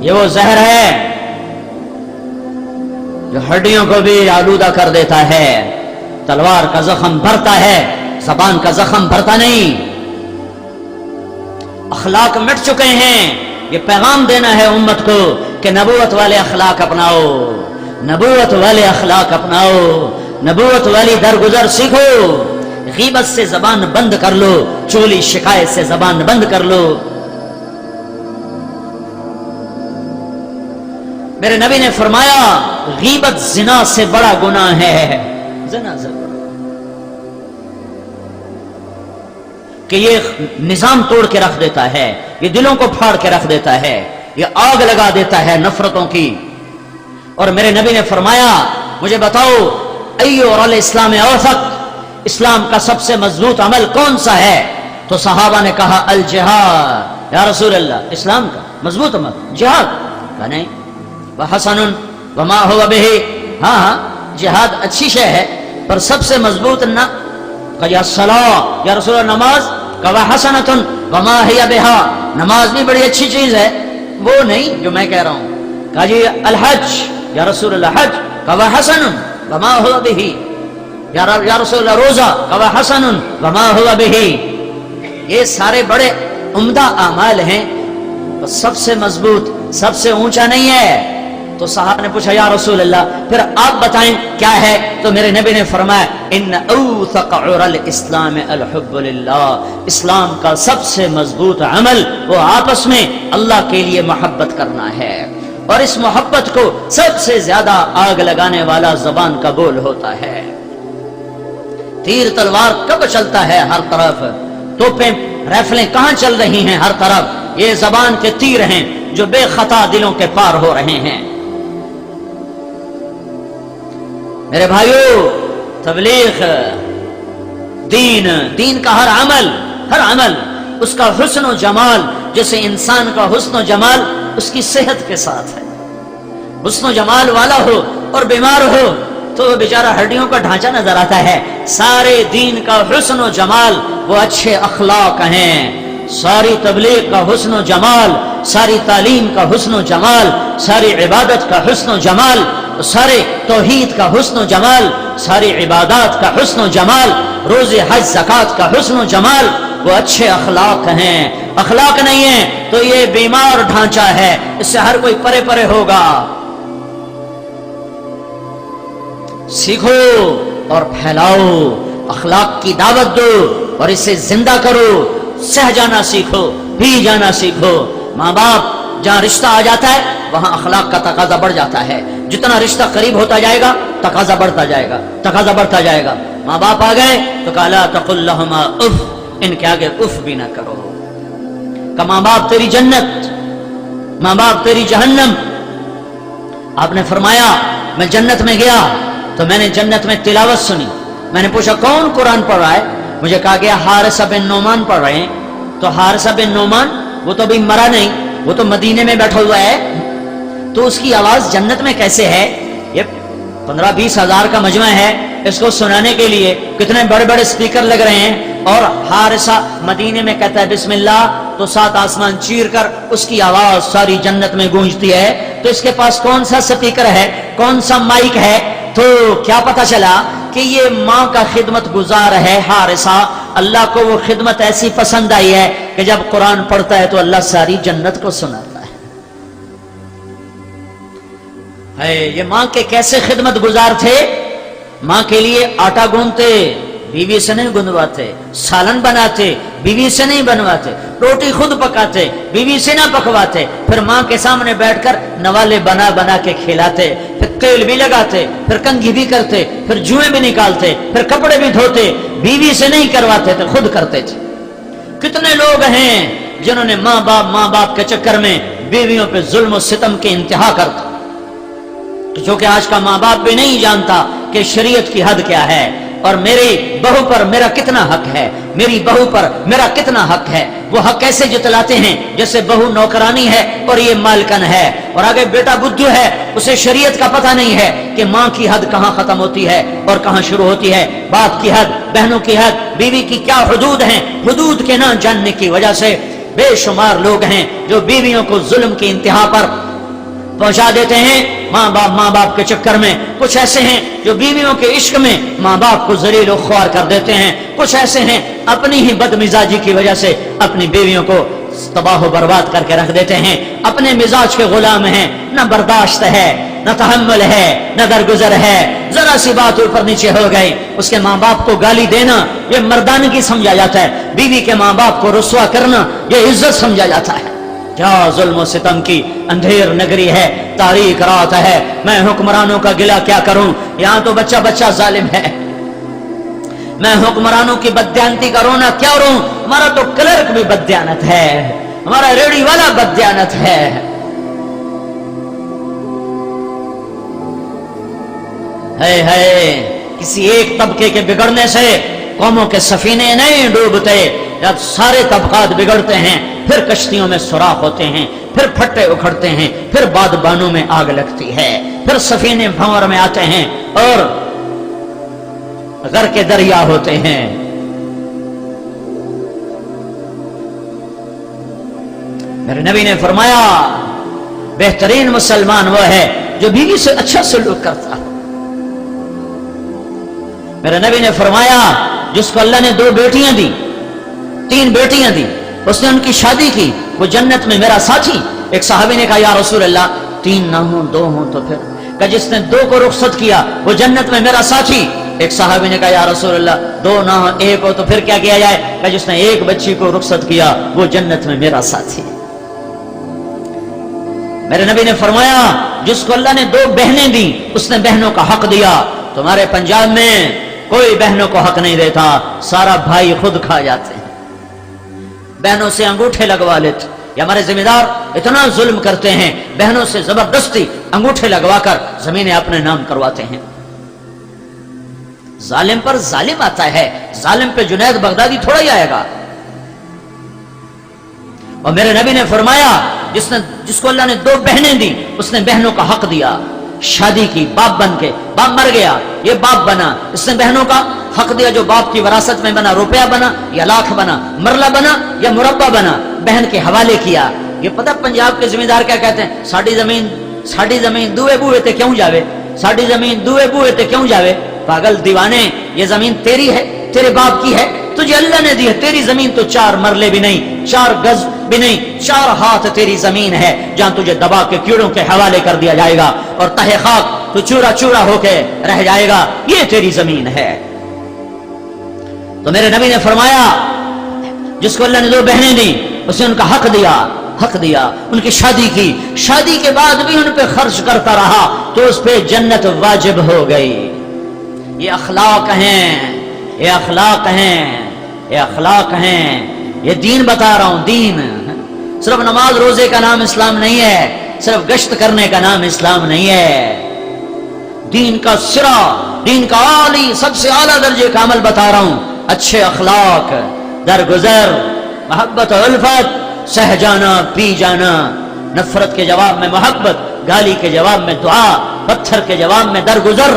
یہ وہ زہر ہے جو ہڈیوں کو بھی آلودہ کر دیتا ہے. تلوار کا زخم بھرتا ہے، زبان کا زخم بھرتا نہیں. اخلاق مٹ چکے ہیں. یہ پیغام دینا ہے امت کو کہ نبوت والے اخلاق اپناؤ، نبوت والے اخلاق اپناؤ، نبوت والی درگزر سیکھو. غیبت سے زبان بند کر لو، چولی شکایت سے زبان بند کر لو. میرے نبی نے فرمایا غیبت زنا سے بڑا گناہ ہے. زنا سے بڑا کہ یہ نظام توڑ کے رکھ دیتا ہے، یہ دلوں کو پھاڑ کے رکھ دیتا ہے، یہ آگ لگا دیتا ہے نفرتوں کی. اور میرے نبی نے فرمایا مجھے بتاؤ ایو الاسلام اوثق، اسلام کا سب سے مضبوط عمل کون سا ہے؟ تو صحابہ نے کہا الجہاد. یا رسول اللہ اسلام کا مضبوط عمل جہاد؟ کہا نہیں. وحسن وما هو به، ہاں جہاد اچھی شے ہے پر سب سے مضبوط نہ. کہا یا الصلاۃ، یا رسول اللہ نماز؟ کہا حسنۃ وما هي بها، نماز بھی بڑی اچھی چیز ہے، وہ نہیں جو میں کہہ رہا ہوں. کہا جی الحج، یا رسول اللہ حج؟ کہا حسن وما هو به. یا رسول اللہ روزہ؟ کہا حسن وما هو به. یہ سارے بڑے عمدہ اعمال ہیں، سب سے مضبوط سب سے اونچا نہیں ہے. تو صحابہ نے پوچھا یا رسول اللہ پھر آپ بتائیں کیا ہے؟ تو میرے نبی نے فرمایا ان اوثق عر الاسلام الحب للہ، اسلام کا سب سے مضبوط عمل وہ آپس میں اللہ کے لیے محبت کرنا ہے. اور اس محبت کو سب سے زیادہ آگ لگانے والا زبان کا بول ہوتا ہے. تیر تلوار کب چلتا ہے ہر طرف، توپیں رائفلیں کہاں چل رہی ہیں ہر طرف؟ یہ زبان کے تیر ہیں جو بے خطا دلوں کے پار ہو رہے ہیں. میرے بھائیو تبلیغ، دین کا ہر عمل اس کا حسن و جمال، جیسے انسان کا حسن و جمال اس کی صحت کے ساتھ ہے. حسن و جمال والا ہو اور بیمار ہو تو وہ بیچارہ ہڈیوں کا ڈھانچہ نظر آتا ہے. سارے دین کا حسن و جمال وہ اچھے اخلاق ہیں. ساری تبلیغ کا حسن و جمال، ساری تعلیم کا حسن و جمال، ساری عبادت کا حسن و جمال، سارے توحید کا حسن و جمال، ساری عبادات کا حسن و جمال، روزے حج زکات کا حسن و جمال وہ اچھے اخلاق ہیں. اخلاق نہیں ہیں تو یہ بیمار ڈھانچہ ہے، اس سے ہر کوئی پرے پرے ہوگا. سیکھو اور پھیلاؤ، اخلاق کی دعوت دو اور اسے زندہ کرو. سہ جانا سیکھو، بھی جانا سیکھو. ماں باپ جہاں رشتہ آ جاتا ہے وہاں اخلاق کا تقاضا بڑھ جاتا ہے. جتنا رشتہ قریب ہوتا جائے گا تقاضا بڑھتا جائے گا، تقاضا بڑھتا جائے گا. ماں باپ آ گئے تو کہا لا تقل لهما اف، ان کے آگے اف بھی نہ کرو. کہ ماں باپ تیری جنت، ماں باپ تیری جہنم. آپ نے فرمایا میں جنت میں گیا تو میں نے جنت میں تلاوت سنی. میں نے پوچھا کون قرآن پڑھ رہا ہے؟ مجھے کہا گیا حارثہ بن نعمان پڑھ رہے ہیں. تو حارثہ بن نعمان وہ تو ابھی مرا نہیں، وہ تو مدینے میں بیٹھا ہوا ہے، تو اس کی آواز جنت میں کیسے ہے؟ یہ 15-20 ہزار کا مجمع ہے، اس کو سنانے کے لیے کتنے بڑے بڑے سپیکر لگ رہے ہیں. اور حارثہ مدینے میں کہتا ہے بسم اللہ تو 7 آسمان چیر کر اس کی آواز ساری جنت میں گونجتی ہے. تو اس کے پاس کون سا سپیکر ہے، کون سا مائک ہے؟ تو کیا پتا چلا کہ یہ ماں کا خدمت گزار ہے حارثہ. اللہ کو وہ خدمت ایسی پسند آئی ہے کہ جب قرآن پڑھتا ہے تو اللہ ساری جنت کو سناتا ہے. یہ ماں کے کیسے خدمت گزار تھے؟ ماں کے لیے آٹا گوندتے، بیوی سے نہیں گندواتے. سالن بناتے، بیوی سے نہیں بنواتے. روٹی خود پکاتے، بیوی سے نہ پکواتے. پھر ماں کے سامنے بیٹھ کر نوالے بنا بنا کے کھلاتے. پھر تیل بھی لگاتے، پھر کنگھی بھی کرتے، پھر جوئیں بھی نکالتے، پھر کپڑے بھی دھوتے. بیوی سے نہیں کرواتے تھے، خود کرتے تھے. کتنے لوگ ہیں جنہوں نے ماں باپ کے چکر میں بیویوں پہ ظلم و ستم کی انتہا کرتے، جو کہ آج کا ماں باپ بھی نہیں جانتا کہ شریعت کی حد کیا ہے اور میری بہو پر میرا کتنا حق ہے، میری بہو پر میرا کتنا حق ہے. وہ حق کیسے جتلاتے ہیں جیسے بہو نوکرانی ہے اور یہ مالکن ہے، اور آگے بیٹا بدھو ہے، اسے شریعت کا پتہ نہیں ہے کہ ماں کی حد کہاں ختم ہوتی ہے اور کہاں شروع ہوتی ہے، باپ کی حد، بہنوں کی حد، بیوی کی کیا حدود ہیں. حدود کے نہ جاننے کی وجہ سے بے شمار لوگ ہیں جو بیویوں کو ظلم کی انتہا پر پہنچا دیتے ہیں ماں باپ کے چکر میں. کچھ ایسے ہیں جو بیویوں کے عشق میں ماں باپ کو ذلیل و خوار کر دیتے ہیں. کچھ ایسے ہیں اپنی ہی بد مزاجی کی وجہ سے اپنی بیویوں کو تباہ و برباد کر کے رکھ دیتے ہیں. اپنے مزاج کے غلام ہیں, نہ برداشت ہے, نہ تحمل ہے, نہ درگزر ہے. ذرا سی بات اوپر نیچے ہو گئی, اس کے ماں باپ کو گالی دینا یہ مردانگی سمجھا جاتا ہے. بیوی کے ماں باپ کو رسوا کرنا یہ عزت سمجھا جاتا ہے. کیا ظلم و ستم کی اندھیر نگری ہے, تاریک رات ہے. میں حکمرانوں کا گلہ کیا کروں, یہاں تو بچہ بچہ ظالم ہے. میں حکمرانوں کی بددیانتی کا رونا کیا روں, ہمارا تو کلرک بھی بددیانت ہے, ہمارا ریڑھی والا بددیانت ہے. کسی ایک طبقے کے بگڑنے سے قوموں کے سفینے نہیں ڈوبتے. جب سارے طبقات بگڑتے ہیں پھر کشتیوں میں سوراخ ہوتے ہیں, پھر پھٹے اکھڑتے ہیں, پھر بادبانوں میں آگ لگتی ہے, پھر سفینے بھنور میں آتے ہیں اور غرق کے دریا ہوتے ہیں. میرے نبی نے فرمایا بہترین مسلمان وہ ہے جو بیوی سے اچھا سلوک کرتا. میرے نبی نے فرمایا جس کو اللہ نے 2 بیٹیاں دی, 3 بیٹیاں دی, اس نے ان کی شادی کی, وہ جنت میں میرا ساتھی. ایک صحابی نے کہا یا رسول اللہ 3 نہ ہوں 2 ہوں تو پھر؟ کہ جس نے 2 کو رخصت کیا وہ جنت میں میرا ساتھی. ایک صحابی نے کہا یا رسول اللہ 2 نہ ہو 1 ہو تو پھر کیا کیا جائے؟ کہ جس نے 1 بچی کو رخصت کیا وہ جنت میں میرا ساتھی. میرے نبی نے فرمایا جس کو اللہ نے 2 بہنیں دی اس نے بہنوں کا حق دیا. تمہارے پنجاب میں کوئی بہنوں کو حق نہیں دیتا, سارا بھائی خود کھا جاتے ہیں. بہنوں سے انگوٹھے لگوا لیتے. یہ ہمارے ذمہ دار اتنا ظلم کرتے ہیں, بہنوں سے زبردستی انگوٹھے لگوا کر زمینیں اپنے نام کرواتے ہیں. ظالم پر ظالم آتا ہے, ظالم پہ جنید بغدادی تھوڑا ہی آئے گا. اور میرے نبی نے فرمایا جس کو اللہ نے 2 بہنیں دی اس نے بہنوں کا حق دیا. شادی کی باپ بن کے, باپ مر گیا یہ باپ بنا, اس نے بہنوں کا حق دیا. جو باپ کی وراثت میں بنا, روپیہ بنا یا لاکھ بنا, مرلہ بنا یا مربع بنا, بہن کے حوالے کیا. یہ پتہ پنجاب کے ذمہ دار کیا کہتے ہیں؟ ساڑی زمین دوے بوئے تے کیوں جاوے, ساڑی زمین دوے بوئے تے کیوں جاوے. پاگل دیوانے, یہ زمین تیری ہے, تیرے باپ کی ہے, تجھے اللہ نے دی ہے. تیری زمین تو 4 مرلے بھی نہیں, 4 گز بھی نہیں, 4 ہاتھ تیری زمین ہے جہاں تجھے دبا کے کیڑوں کے حوالے کر دیا جائے گا اور تہے خاک تو چورا چورا ہو کے رہ جائے گا. یہ تیری زمین ہے. تو میرے نبی نے فرمایا جس کو اللہ نے 2 بہنیں دی اسے ان کا حق دیا, ان کی شادی کی. شادی کے بعد بھی ان پہ خرچ کرتا رہا تو اس پہ جنت واجب ہو گئی. یہ اخلاق ہیں, یہ اخلاق ہیں, یہ اخلاق ہیں. یہ دین بتا رہا ہوں, دین. صرف نماز روزے کا نام اسلام نہیں ہے, صرف گشت کرنے کا نام اسلام نہیں ہے. دین کا سرا, دین کا عالی سب سے اعلیٰ درجے کا عمل بتا رہا ہوں. اچھے اخلاق, درگزر, محبت و الفت, سہ جانا پی جانا, نفرت کے جواب میں محبت, گالی کے جواب میں دعا, پتھر کے جواب میں درگزر,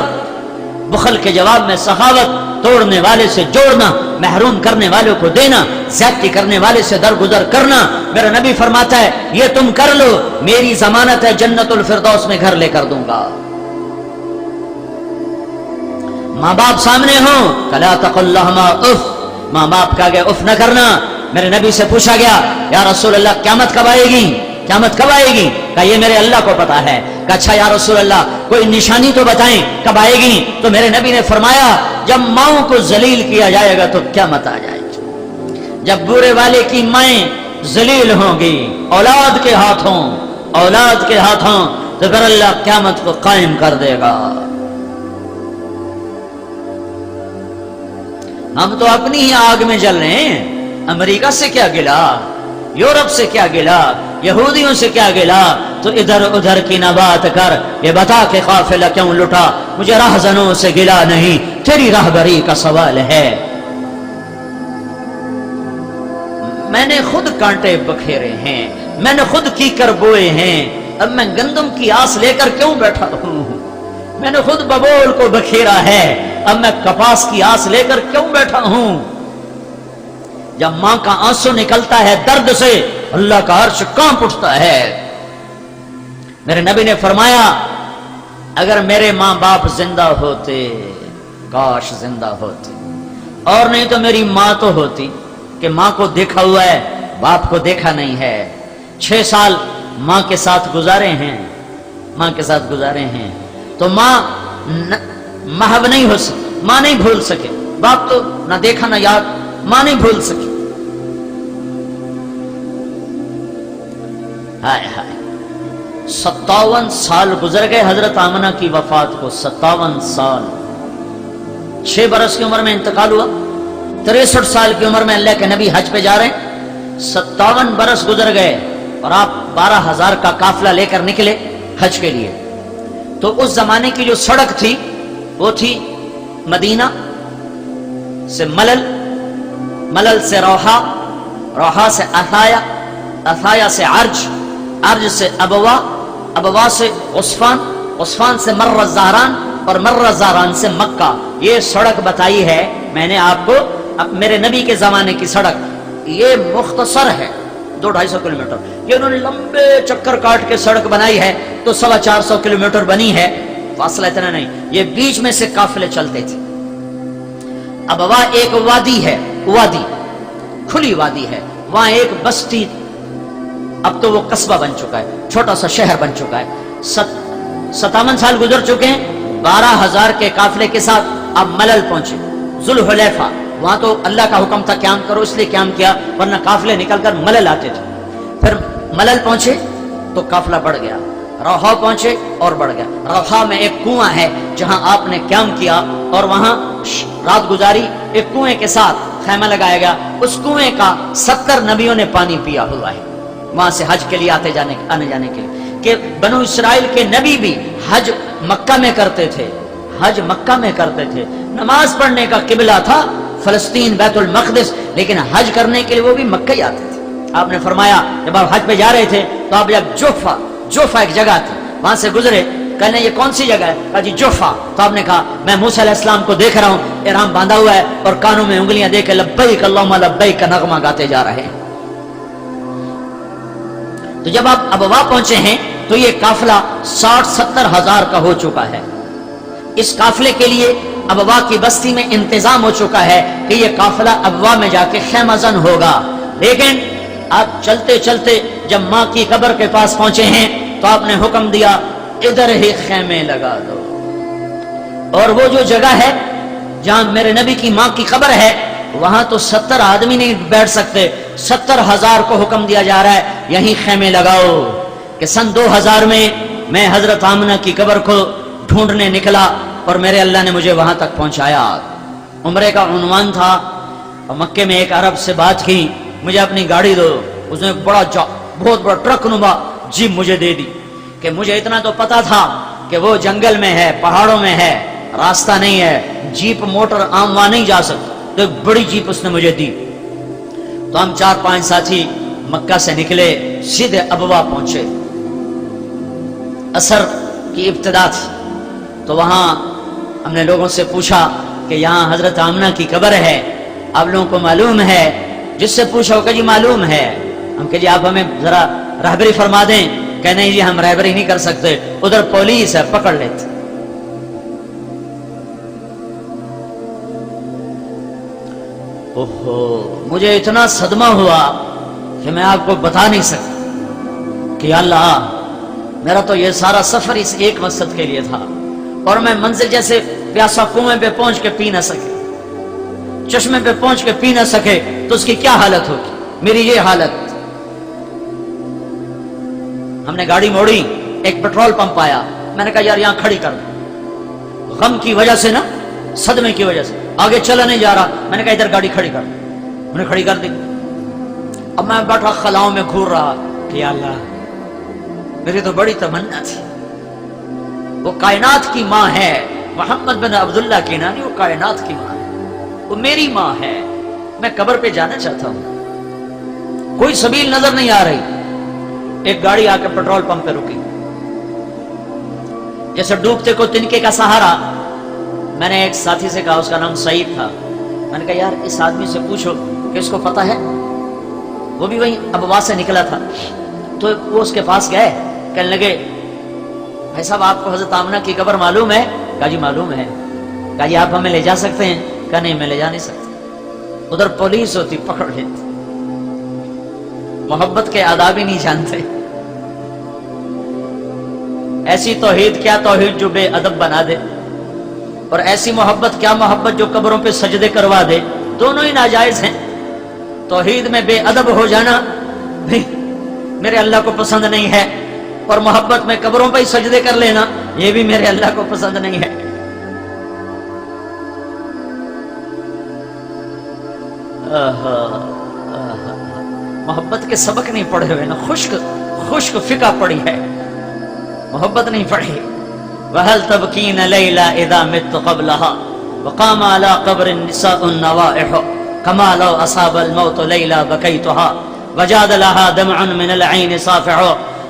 بخل کے جواب میں سخاوت, توڑنے والے سے جوڑنا, محروم کرنے والوں کو دینا, زیادتی کرنے والے سے درگزر کرنا. میرا نبی فرماتا ہے یہ تم کر لو, میری ضمانت ہے جنت الفردوس میں گھر لے کر دوں گا. ماں باپ سامنے ہوں فلا تقل لهما اف, ماں باپ کا آگے اف نہ کرنا. میرے نبی سے پوچھا گیا یا رسول اللہ قیامت کب آئے گی, قیامت کب آئے گی؟ کہ یہ میرے اللہ کو پتا ہے. کہ اچھا یا رسول اللہ کوئی نشانی تو بتائیں کب آئے گی؟ تو میرے نبی نے فرمایا جب ماؤں کو ذلیل کیا جائے گا تو قیامت آ جائے گی. جب بورے والے کی مائیں ذلیل ہوں گی اولاد کے ہاتھوں تو پھر اللہ قیامت کو قائم کر دے گا. ہم تو اپنی ہی آگ میں جل رہے ہیں. امریکہ سے کیا گلا, یورپ سے کیا گلا, یہودیوں سے کیا گلا, تو ادھر ادھر کی نہ بات کر, یہ بتا کہ قافلہ کیوں لٹا. مجھے راہزنوں سے گلا نہیں, تیری راہبری کا سوال ہے. میں نے خود کانٹے بکھیرے ہیں, میں نے خود کیکر بوئے ہیں, اب میں گندم کی آس لے کر کیوں بیٹھا ہوں. میں نے خود ببول کو بکھیرا ہے, اب میں کپاس کی آس لے کر کیوں بیٹھا ہوں. جب ماں کا آنسو نکلتا ہے درد سے اللہ کا عرش کانپ اٹھتا ہے. میرے نبی نے فرمایا اگر میرے ماں باپ زندہ ہوتے، کاش زندہ ہوتے، اور نہیں تو میری ماں تو ہوتی کہ ماں کو دیکھا ہوا ہے باپ کو دیکھا نہیں ہے۔ 6 سال ماں کے ساتھ گزارے ہیں، ماں کے ساتھ گزارے ہیں، تو ماں محو نہیں ہو سکی، ماں نہیں بھول سکے، باپ تو نہ دیکھا نہ یاد، ماں نہیں بھول سکی۔ ہائے ہائے 57 سال گزر گئے حضرت آمنہ کی وفات کو، 57 سال۔ 6 برس کی عمر میں انتقال ہوا، 63 سال کی عمر میں اللہ کے نبی حج پہ جا رہے ہیں، 57 برس گزر گئے اور آپ 12,000 کا قافلہ لے کر نکلے حج کے لیے۔ تو اس زمانے کی جو سڑک تھی وہ تھی مدینہ سے ملل، ملل سے روحا، روحا سے عطایا، عطایا سے عرج، عرج سے ابوا، ابوا سے عثفان، عثفان سے مر زہران، اور مر زہران سے مکہ۔ یہ سڑک بتائی ہے میں نے آپ کو، میرے نبی کے زمانے کی سڑک۔ یہ مختصر ہے 200-250 کلومیٹر، یہ انہوں نے لمبے چکر کاٹ کے سڑک بنائی ہے تو 450 کلومیٹر بنی ہے، فاصلہ اتنا نہیں، یہ بیچ میں سے قافلے چلتے تھے۔ ابوا ایک وادی ہے، وادی کھلی وادی ہے، وہاں ایک بستی، اب تو وہ قصبہ بن چکا ہے، چھوٹا سا شہر بن چکا ہے۔ 57 سال گزر چکے ہیں، 12,000 کے قافلے کے ساتھ اب ملل پہنچے، ذوالحلیفہ۔ وہاں تو اللہ کا حکم تھا قیام کرو، اس لیے قیام کیا، ورنہ قافلے نکل کر ملل آتے تھے۔ پھر ملل پہنچے تو قافلہ بڑھ گیا، روحا پہنچے اور بڑھ گیا۔ روحا میں ایک کنواں ہے جہاں آپ نے قیام کیا اور وہاں رات گزاری، ایک کنویں کے ساتھ خیمہ لگایا گیا، اس کنویں کا 70 نبیوں نے پانی پیا ہوا ہے، وہاں سے حج کے لیے آنے جانے کے لیے، کہ بنو اسرائیل کے نبی بھی حج مکہ میں کرتے تھے، حج مکہ میں کرتے تھے۔ نماز پڑھنے کا قبلہ تھا فلسطین بیت المقدس، لیکن حج کرنے کے لیے وہ بھی مکہ ہی آتے تھے۔ آپ نے فرمایا جب آپ حج پہ جا رہے تھے تو آپ جب جوفا ایک جگہ تھی وہاں سے گزرے، کہنے یہ کون سی جگہ ہے؟ کہا جی جوفا۔ تو آپ نے کہا میں موسیٰ علیہ السلام کو دیکھ رہا ہوں، احرام باندھا ہوا ہے اور کانوں میں انگلیاں دے کے لبیک اللہم لبیک کا نغمہ گاتے جا رہے ہیں۔ تو جب آپ ابوا پہنچے ہیں تو یہ قافلہ 60-70 ہزار کا ہو چکا ہے۔ اس قافلے کے لیے ابوا کی بستی میں انتظام ہو چکا ہے کہ یہ قافلہ ابوا میں جا کے خیمہ زن ہوگا، لیکن آپ چلتے چلتے جب ماں کی قبر کے پاس پہنچے ہیں تو آپ نے حکم دیا ادھر ہی خیمے لگا دو، اور وہ جو جگہ ہے جہاں میرے نبی کی ماں کی قبر ہے وہاں تو 70 آدمی نہیں بیٹھ سکتے، 70,000 کو حکم دیا جا رہا ہے یہیں خیمے لگاؤ۔ کہ سن 2000 میں حضرت آمنہ کی قبر کو ڈھونڈنے نکلا اور میرے اللہ نے مجھے وہاں تک پہنچایا۔ عمرے کا عنوان تھا اور مکے میں ایک عرب سے بات کی، مجھے اپنی گاڑی دو، اس نے بہت بڑا ٹرک نما جیپ مجھے دے دی، کہ مجھے اتنا تو پتا تھا کہ وہ جنگل میں ہے، پہاڑوں میں ہے، راستہ نہیں ہے، جیپ موٹر عام وہاں نہیں جا سکتا، تو ایک بڑی جیپ اس نے مجھے دی۔ تو ہم 4-5 ساتھی مکہ سے نکلے، سیدھے ابوا پہنچے۔ عصر کی ابتدا تھی تو وہاں ہم نے لوگوں سے پوچھا کہ یہاں حضرت آمنہ کی قبر ہے، آپ لوگوں کو معلوم ہے؟ جس سے پوچھا ہوگا جی معلوم ہے۔ ہم کہ جی آپ ہمیں ذرا رہبری فرما دیں، کہ نہیں جی ہم رہبری نہیں کر سکتے، ادھر پولیس ہے پکڑ لیتے۔ اوہو، مجھے اتنا صدمہ ہوا کہ میں آپ کو بتا نہیں سکتا کہ اللہ میرا تو یہ سارا سفر اس ایک مقصد کے لیے تھا، اور میں منزل جیسے پیاسا کنویں پہ پہنچ کے پی نہ سکے، چشمے پہ پہنچ کے پی نہ سکے تو اس کی کیا حالت ہوگی، میری یہ حالت۔ ہم نے گاڑی موڑی، ایک پیٹرول پمپ آیا، میں نے کہا یار یہاں کھڑی کر دو، غم کی وجہ سے نا، صدمے کی وجہ سے آگے چلا نہیں جا رہا، میں نے کہا ادھر گاڑی کھڑی کر، میں نے کھڑی کر دی۔ اب میں بیٹھا خلاؤں میں گھور رہا کہ یا اللہ میری تو بڑی تمنا تھی، وہ کائنات کی ماں ہے، محمد بن عبداللہ کی نانی، وہ کائنات کی ماں ہے، وہ میری ماں ہے، میں قبر پہ جانا چاہتا ہوں، کوئی سبیل نظر نہیں آ رہی۔ ایک گاڑی آ کے پیٹرول پمپ پہ رکی، جیسے ڈوبتے کو تنکے کا سہارا۔ میں نے ایک ساتھی سے کہا، اس کا نام سعید تھا، میں نے کہا یار اس آدمی سے پوچھو کہ اس کو پتا ہے، وہ بھی وہیں ابوا سے نکلا تھا۔ تو وہ اس کے پاس گئے، کہنے لگے بھائی صاحب آپ کو حضرت آمنہ کی قبر معلوم ہے؟ کہا جی معلوم ہے۔ کہا جی آپ ہمیں لے جا سکتے ہیں؟ کہا نہیں میں لے جا نہیں سکتا، ادھر پولیس ہوتی پکڑ لیتی، محبت کے آداب ہی نہیں جانتے۔ ایسی توحید کیا توحید جو بے ادب بنا دے، اور ایسی محبت کیا محبت جو قبروں پہ سجدے کروا دے، دونوں ہی ناجائز ہیں۔ توحید میں بے ادب ہو جانا بھی میرے اللہ کو پسند نہیں ہے، اور محبت میں قبروں پہ ہی سجدے کر لینا یہ بھی میرے اللہ کو پسند نہیں ہے۔ محبت کے سبق نہیں پڑھے ہوئے نا، خشک فقہ پڑھی ہے، محبت نہیں پڑھی۔ وَهَلْ تَبْكِينَ لَيْلَا إِذَا مِتُّ قَبْلَهَا وَقَامَ عَلَى قَبْرِ النِّسَاءُ النَّوَائِحُ كَمَا لَوْ أَصَابَ الْمَوْتُ لَيْلَا بَكَيْتُهَا وَجَادَ لَهَا دَمْعٌ مِنَ الْعَيْنِ صَافِحُ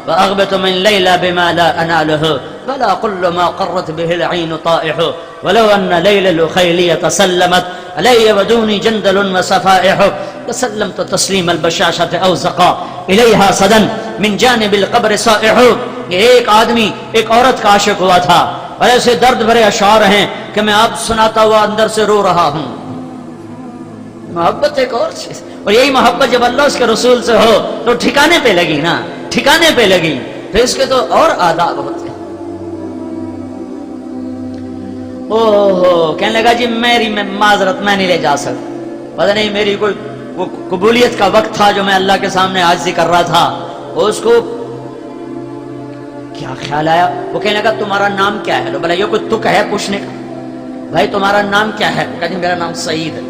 وَأَغْبَتُ مِنْ لَيْلَا بِمَا لَا أَنَالُهُ فَلَا كُلُّ مَا قَرَّتْ بِهِ الْعَيْنُ طَائِحُ وَلَوْ أَنَّ لَيْلَ الْأُخَيْلِيَّ تَسَلَّمَتْ عَلَيَّ وَدُونِي جَنْدَلٌ وَصَفَائِحُ تَسَلَّمْتُ تَسْلِيمَ الْبَشَاشَةِ أَوْ زَقَا إِلَيْهَا صَدًا مِنْ جَانِبِ الْقَبْرِ صَائِحُ۔ یہ ایک آدمی ایک عورت کا عاشق ہوا تھا، اور ایسے درد بھرے اشعار ہیں کہ میں آپ سناتا ہوا اندر سے رو رہا ہوں۔ محبت ایک اور چیز، اور یہی محبت جب اللہ اس کے رسول سے ہو تو ٹھکانے پہ لگی نا، ٹھکانے پہ لگی، پھر اس کے تو اور آداب ہوتے ہیں۔ کہنے لگا جی میری معذرت، میں نہیں لے جا سکتا، پتہ نہیں میری کوئی وہ قبولیت کا وقت تھا جو میں اللہ کے سامنے عاجزی کر رہا تھا، اس کو کیا خیال آیا، وہ کہنے لگا تمہارا نام کیا ہے؟ بھلا یہ کوئی تک ہے پوچھنے کا؟ بھائی تمہارا نام کیا ہے؟ کہا جی میرا نام سعید ہے۔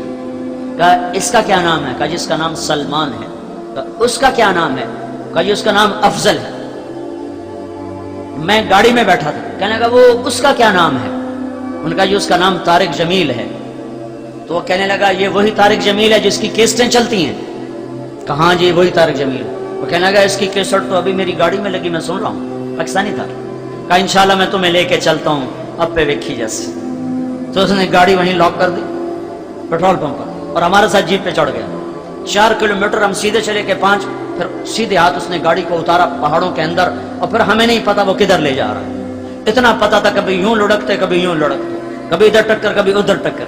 کہا اس کا کیا نام ہے؟ کہا جی اس کا نام سلمان ہے۔ کہا اس کا کیا نام ہے؟ کہا جی اس کا نام افضل ہے۔ میں گاڑی میں بیٹھا تھا، کہنے لگا وہ اس کا کیا نام ہے؟ ان کا جی اس کا نام طارق جمیل ہے۔ تو وہ کہنے لگا یہ وہی طارق جمیل ہے جس کی کیسٹیں چلتی ہیں؟ کہاں جی وہی طارق جمیل۔ وہ کہنے لگا اس کی کیسٹ تو ابھی میری گاڑی میں لگی، میں سن رہا ہوں، پاکستانی تھا۔ کہا انشاءاللہ میں تمہیں لے کے چلتا ہوں اب پہ ویکھی جیسے۔ تو اس نے گاڑی وہیں لاک کر دی پیٹرول پمپ پر، اور ہمارے ساتھ جیپ پہ چڑھ گیا۔ 4 کلومیٹر ہم سیدھے چلے کے 5، پھر سیدھے ہاتھ اس نے گاڑی کو اتارا پہاڑوں کے اندر، اور پھر ہمیں نہیں پتا وہ کدھر لے جا رہا ہے۔ اتنا پتا تھا کبھی یوں لڑکتے کبھی یوں لڑکتے، کبھی ادھر ٹکر کبھی ادھر ٹکر،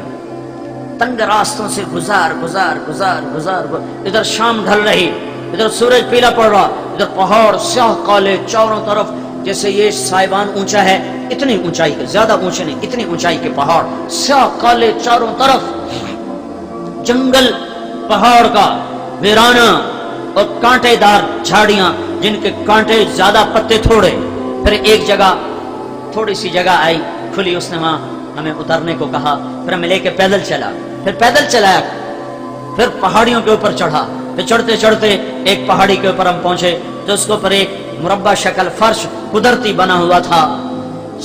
تنگ راستوں سے گزار گزار گزار گزار، ادھر شام ڈھل رہی، ادھر سورج پیلا پڑ رہا، ادھر پہاڑ سیاہ کالے چاروں طرف، جیسے یہ سائبان اونچا ہے اتنی اونچائی کے، زیادہ اونچے نہیں اتنی اونچائی کے پہاڑ، سیاہ کالے چاروں طرف، جنگل پہاڑ کا ویرانہ، اور کانٹے دار جھاڑیاں جن کے کانٹے زیادہ پتے تھوڑے۔ پھر ایک جگہ تھوڑی سی جگہ آئی کھلی، اس نے وہاں ہمیں اترنے کو کہا، پھر ہمیں لے کے پیدل چلا، پھر پیدل چلایا، پھر پہاڑیوں کے اوپر چڑھا، پھر چڑھتے چڑھتے ایک پہاڑی کے اوپر ہم پہنچے تو اس کے اوپر ایک مربع شکل فرش قدرتی بنا ہوا تھا،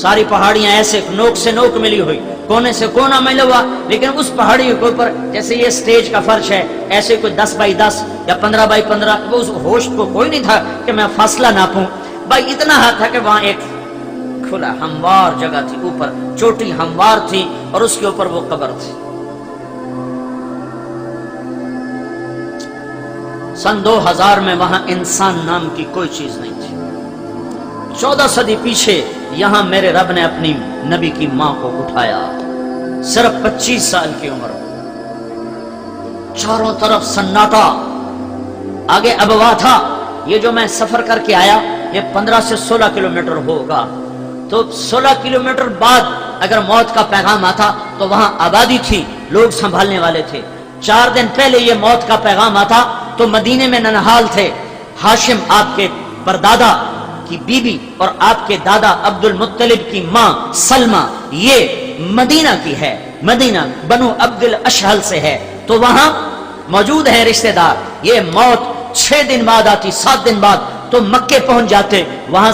ساری پہاڑیاں ایسے نوک سے نوک ملی ہوئی، کونے سے کونا ملا ہوا، لیکن اس پہاڑی کے اوپر جیسے یہ سٹیج کا فرش ہے ایسے کوئی 10 بائی 10 یا 15 بائی 15، وہ اس ہوش کو کوئی نہیں تھا کہ میں فاصلہ ناپوں بھائی، اتنا ہاتھ تھا کہ وہاں ایک کھلا ہموار جگہ تھی، اوپر چوٹی ہموار تھی اور اس کے اوپر وہ قبر تھی۔ سن 2000 میں وہاں انسان نام کی کوئی چیز نہیں تھی۔ 14 صدی پیچھے یہاں میرے رب نے اپنی نبی کی ماں کو اٹھایا، صرف 25 سال کی عمر، چاروں طرف سناٹا، آگے ابوا تھا۔ یہ جو میں سفر کر کے آیا یہ 15 سے 16 کلومیٹر ہوگا، تو 16 کلومیٹر بعد اگر موت کا پیغام آتا تو وہاں آبادی تھی، لوگ سنبھالنے والے تھے۔ 4 دن پہلے یہ موت کا پیغام آتا تو مدینے میں ننہال تھے، ہاشم آپ کے پردادا کی بیوی اور آپ کے دادا عبد المطلب کی ماں سلمہ، یہ مدینہ کی ہے، مدینہ بنو عبد الاشہل سے ہے، تو وہاں موجود ہیں رشتہ دار۔ یہ موت 6 دن بعد آتی، 7 دن بعد تو مکے پہنچ جاتے، وہاں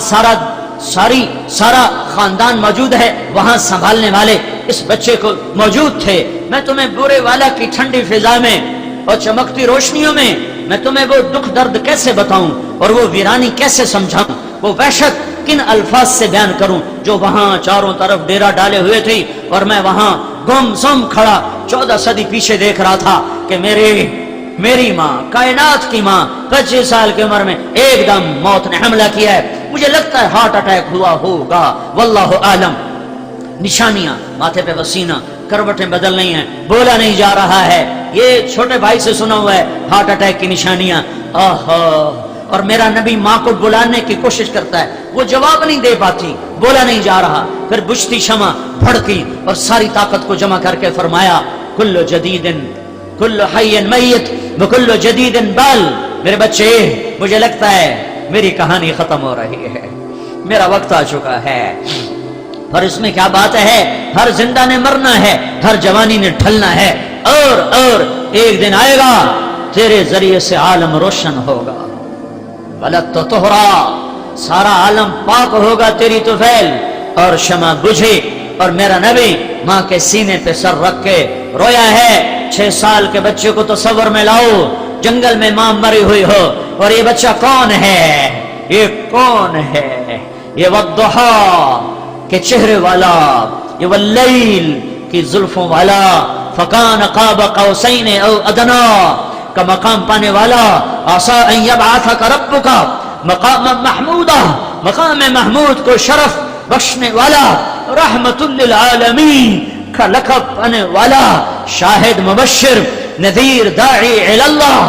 سارا خاندان موجود ہے، وہاں سنبھالنے والے اس بچے کو موجود تھے۔ میں تمہیں برے والا کی ٹھنڈی فضا میں اور چمکتی روشنیوں میں تمہیں وہ دکھ درد کیسے بتاؤں اور وہ ویرانی کیسے سمجھاؤں، وہ وحشت کن الفاظ سے بیان کروں جو وہاں چاروں طرف ڈیرا ڈالے ہوئے تھی، اور میں وہاں گم سم کھڑا 14 صدی پیچھے دیکھ رہا تھا کہ میرے میری ماں، کائنات کی ماں، 25 سال کی عمر میں ایک دم موت نے حملہ کیا ہے، مجھے لگتا ہے ہارٹ اٹیک ہوا ہوگا، واللہ عالم۔ نشانیاں ماتھے پہ وسینہ، کروٹیں بدل نہیں ہیں، بولا نہیں جا رہا ہے، یہ چھوٹے بھائی سے سنا ہوا ہے ہارٹ اٹیک کی نشانیاں۔ اور میرا نبی ماں کو بلانے کی کوشش کرتا ہے، وہ جواب نہیں دے پاتی، بولا نہیں جا رہا، پھر بجھتی شمع بھڑکی اور ساری طاقت کو جمع کر کے فرمایا کل جدید کل حی میت وکل جدید بال۔ میرے بچے، مجھے لگتا ہے میری کہانی ختم ہو رہی ہے، میرا وقت آ چکا ہے۔ اور اس میں کیا بات ہے، ہر زندہ نے مرنا ہے، ہر جوانی نے ڈھلنا ہے، اور ایک دن آئے گا تیرے ذریعے سے عالم روشن ہوگا، غلط تو تہرا، سارا عالم پاک ہوگا تیری طفیل، اور شمع بجھی۔ اور میرا نبی ماں کے سینے پہ سر رکھ کے رویا ہے۔ 6 سال کے بچے کو تصور میں لاؤ، جنگل میں ماں مری ہوئی ہو، اور یہ بچہ کون ہے، یہ کون ہے، یہ والضحا کے چہرے والا، یہ واللیل کی زلفوں والا، فکان قاب قوسین او ادنا کا مقام پانے والا، عسى ان یبعثک ربک مقام محمودہ، مقام محمود کو شرف بخشنے والا، رحمت للعالمین کا لقب پانے والا، شاہد مبشر نذیر داعی اللہ،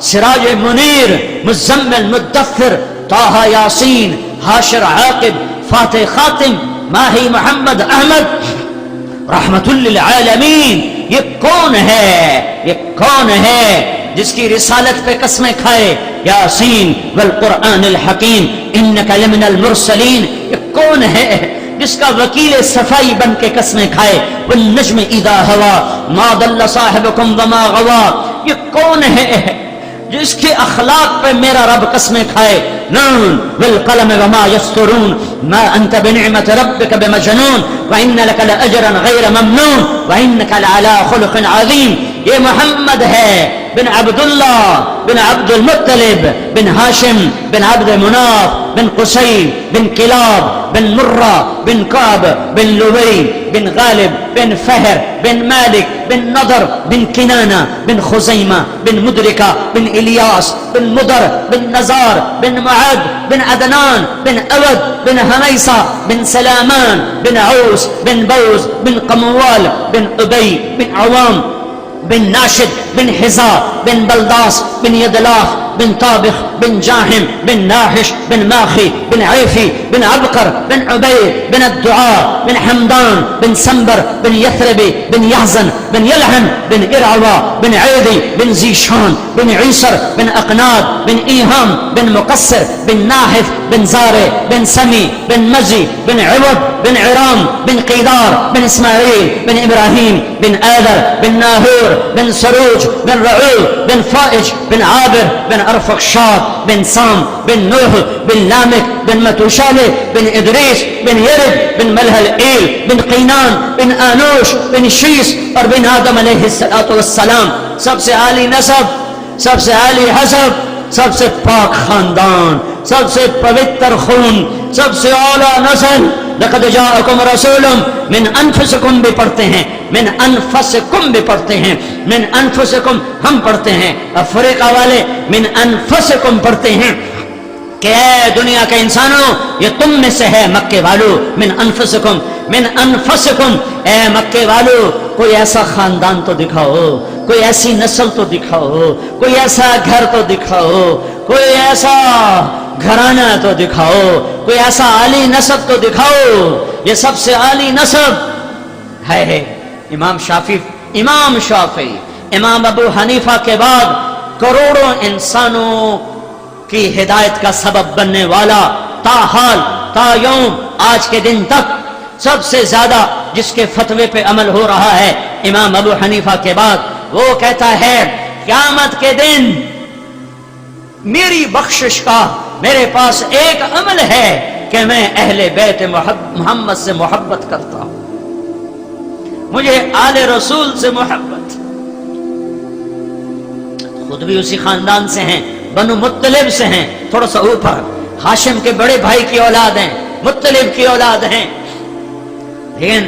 سراج منیر مزمل مدثر، طٰہٰ یاسین حاشر عاقب فاتح خاتم ماہی محمد احمد، رحمت للعالمین۔ یہ کون ہے، یہ کون ہے جس کی رسالت پہ قسمیں کھائے، یاسین والقرآن الحکیم انک لمن المرسلین۔ یہ کون ہے جس کا وکیل صفائی بن کے قسمیں کھائے، والنجم اذا ہوا ما ضل صاحبکم وما غوا۔ یہ کون ہے جس کے اخلاق پہ میرا رب قسمیں کھائے، نون والقلم وما یسطرون ما انت بنعمت ربک بمجنون وان لک لاجرا غیر ممنون وانک لعلی خلق عظیم۔ یہ محمد ہے بن عبداللہ بن عبد المطلب بن ہاشم بن عبد مناف بن قصی بن کلاب بن مرہ بن کعب بن لبی بن غالب بن فہر بن مالک بن نضر بن کنانہ بن خزیمہ بن مدرکہ بن الیاس بن مدر بن نزار بن معد بن عدنان بن اود بن حمیسہ بن سلامان بن عوس بن بوز بن قموال بن ابی بن عوام بن ناشد بن حزا بن بلداس بن يدلاف بن طابخ بن جاهم بن ناحش بن ماخي بن عيفي بن عبقر بن عبيد بن الدعاء بن حمدان بن سنبر بن يثربي بن يحزن بن يلحم بن إرعوى بن عيدي بن زيشان بن عيسر بن أقناد بن إيهام بن مقصر بن ناحف بن زاري بن سمي بن مزي بن عوض بن عرام بن قيدار بن إسماعيل بن إبراهيم بن آذر بن ناهور بن سروج بن رعوذ بن فائج بن عابر بن أرفخشاد بن سام بن نوح بن لامك بن متوشالة بن إدريس بن يرد بن ملهلئيل بن قينان بن آنوش بن شيس اور بن آدم علیہ الصلوۃ والسلام۔ سب سے عالی نسب، سب سے عالی حسب، سب سے پاک خاندان، سب سے پوتر خون، سب سے اعلیٰ نسل۔ لقد جاءکم رسول من انفسکم بھی پڑھتے ہیں، من انفسکم بھی پڑھتے ہیں، من انفسکم ہم پڑھتے ہیں، افریقہ والے من انفسکم پڑھتے ہیں کہ اے دنیا کے انسانوں یہ تم میں سے ہے مکے والو، من انفسکم، من انفسکم، اے مکے والو کوئی ایسا خاندان تو دکھاؤ، کوئی ایسی نسل تو دکھاؤ، کوئی ایسا گھر تو دکھاؤ، کوئی ایسا گھرانہ تو دکھاؤ، کوئی ایسا عالی نسب تو دکھاؤ۔ یہ سب سے عالی نسب ہے امام شافعی، امام ابو حنیفہ کے بعد کروڑوں انسانوں کی ہدایت کا سبب بننے والا، تاحال تا یوم آج کے دن تک سب سے زیادہ جس کے فتوے پہ عمل ہو رہا ہے امام ابو حنیفہ کے بعد، وہ کہتا ہے قیامت کے دن میری بخشش کا میرے پاس ایک عمل ہے کہ میں اہل بیت محمد سے محبت کرتا ہوں، مجھے آل رسول سے محبت۔ خود بھی اسی خاندان سے ہیں، بنو مطلب سے ہیں، تھوڑا سا اوپر ہاشم کے بڑے بھائی کی اولاد ہیں، مطلب کی اولاد ہیں، لیکن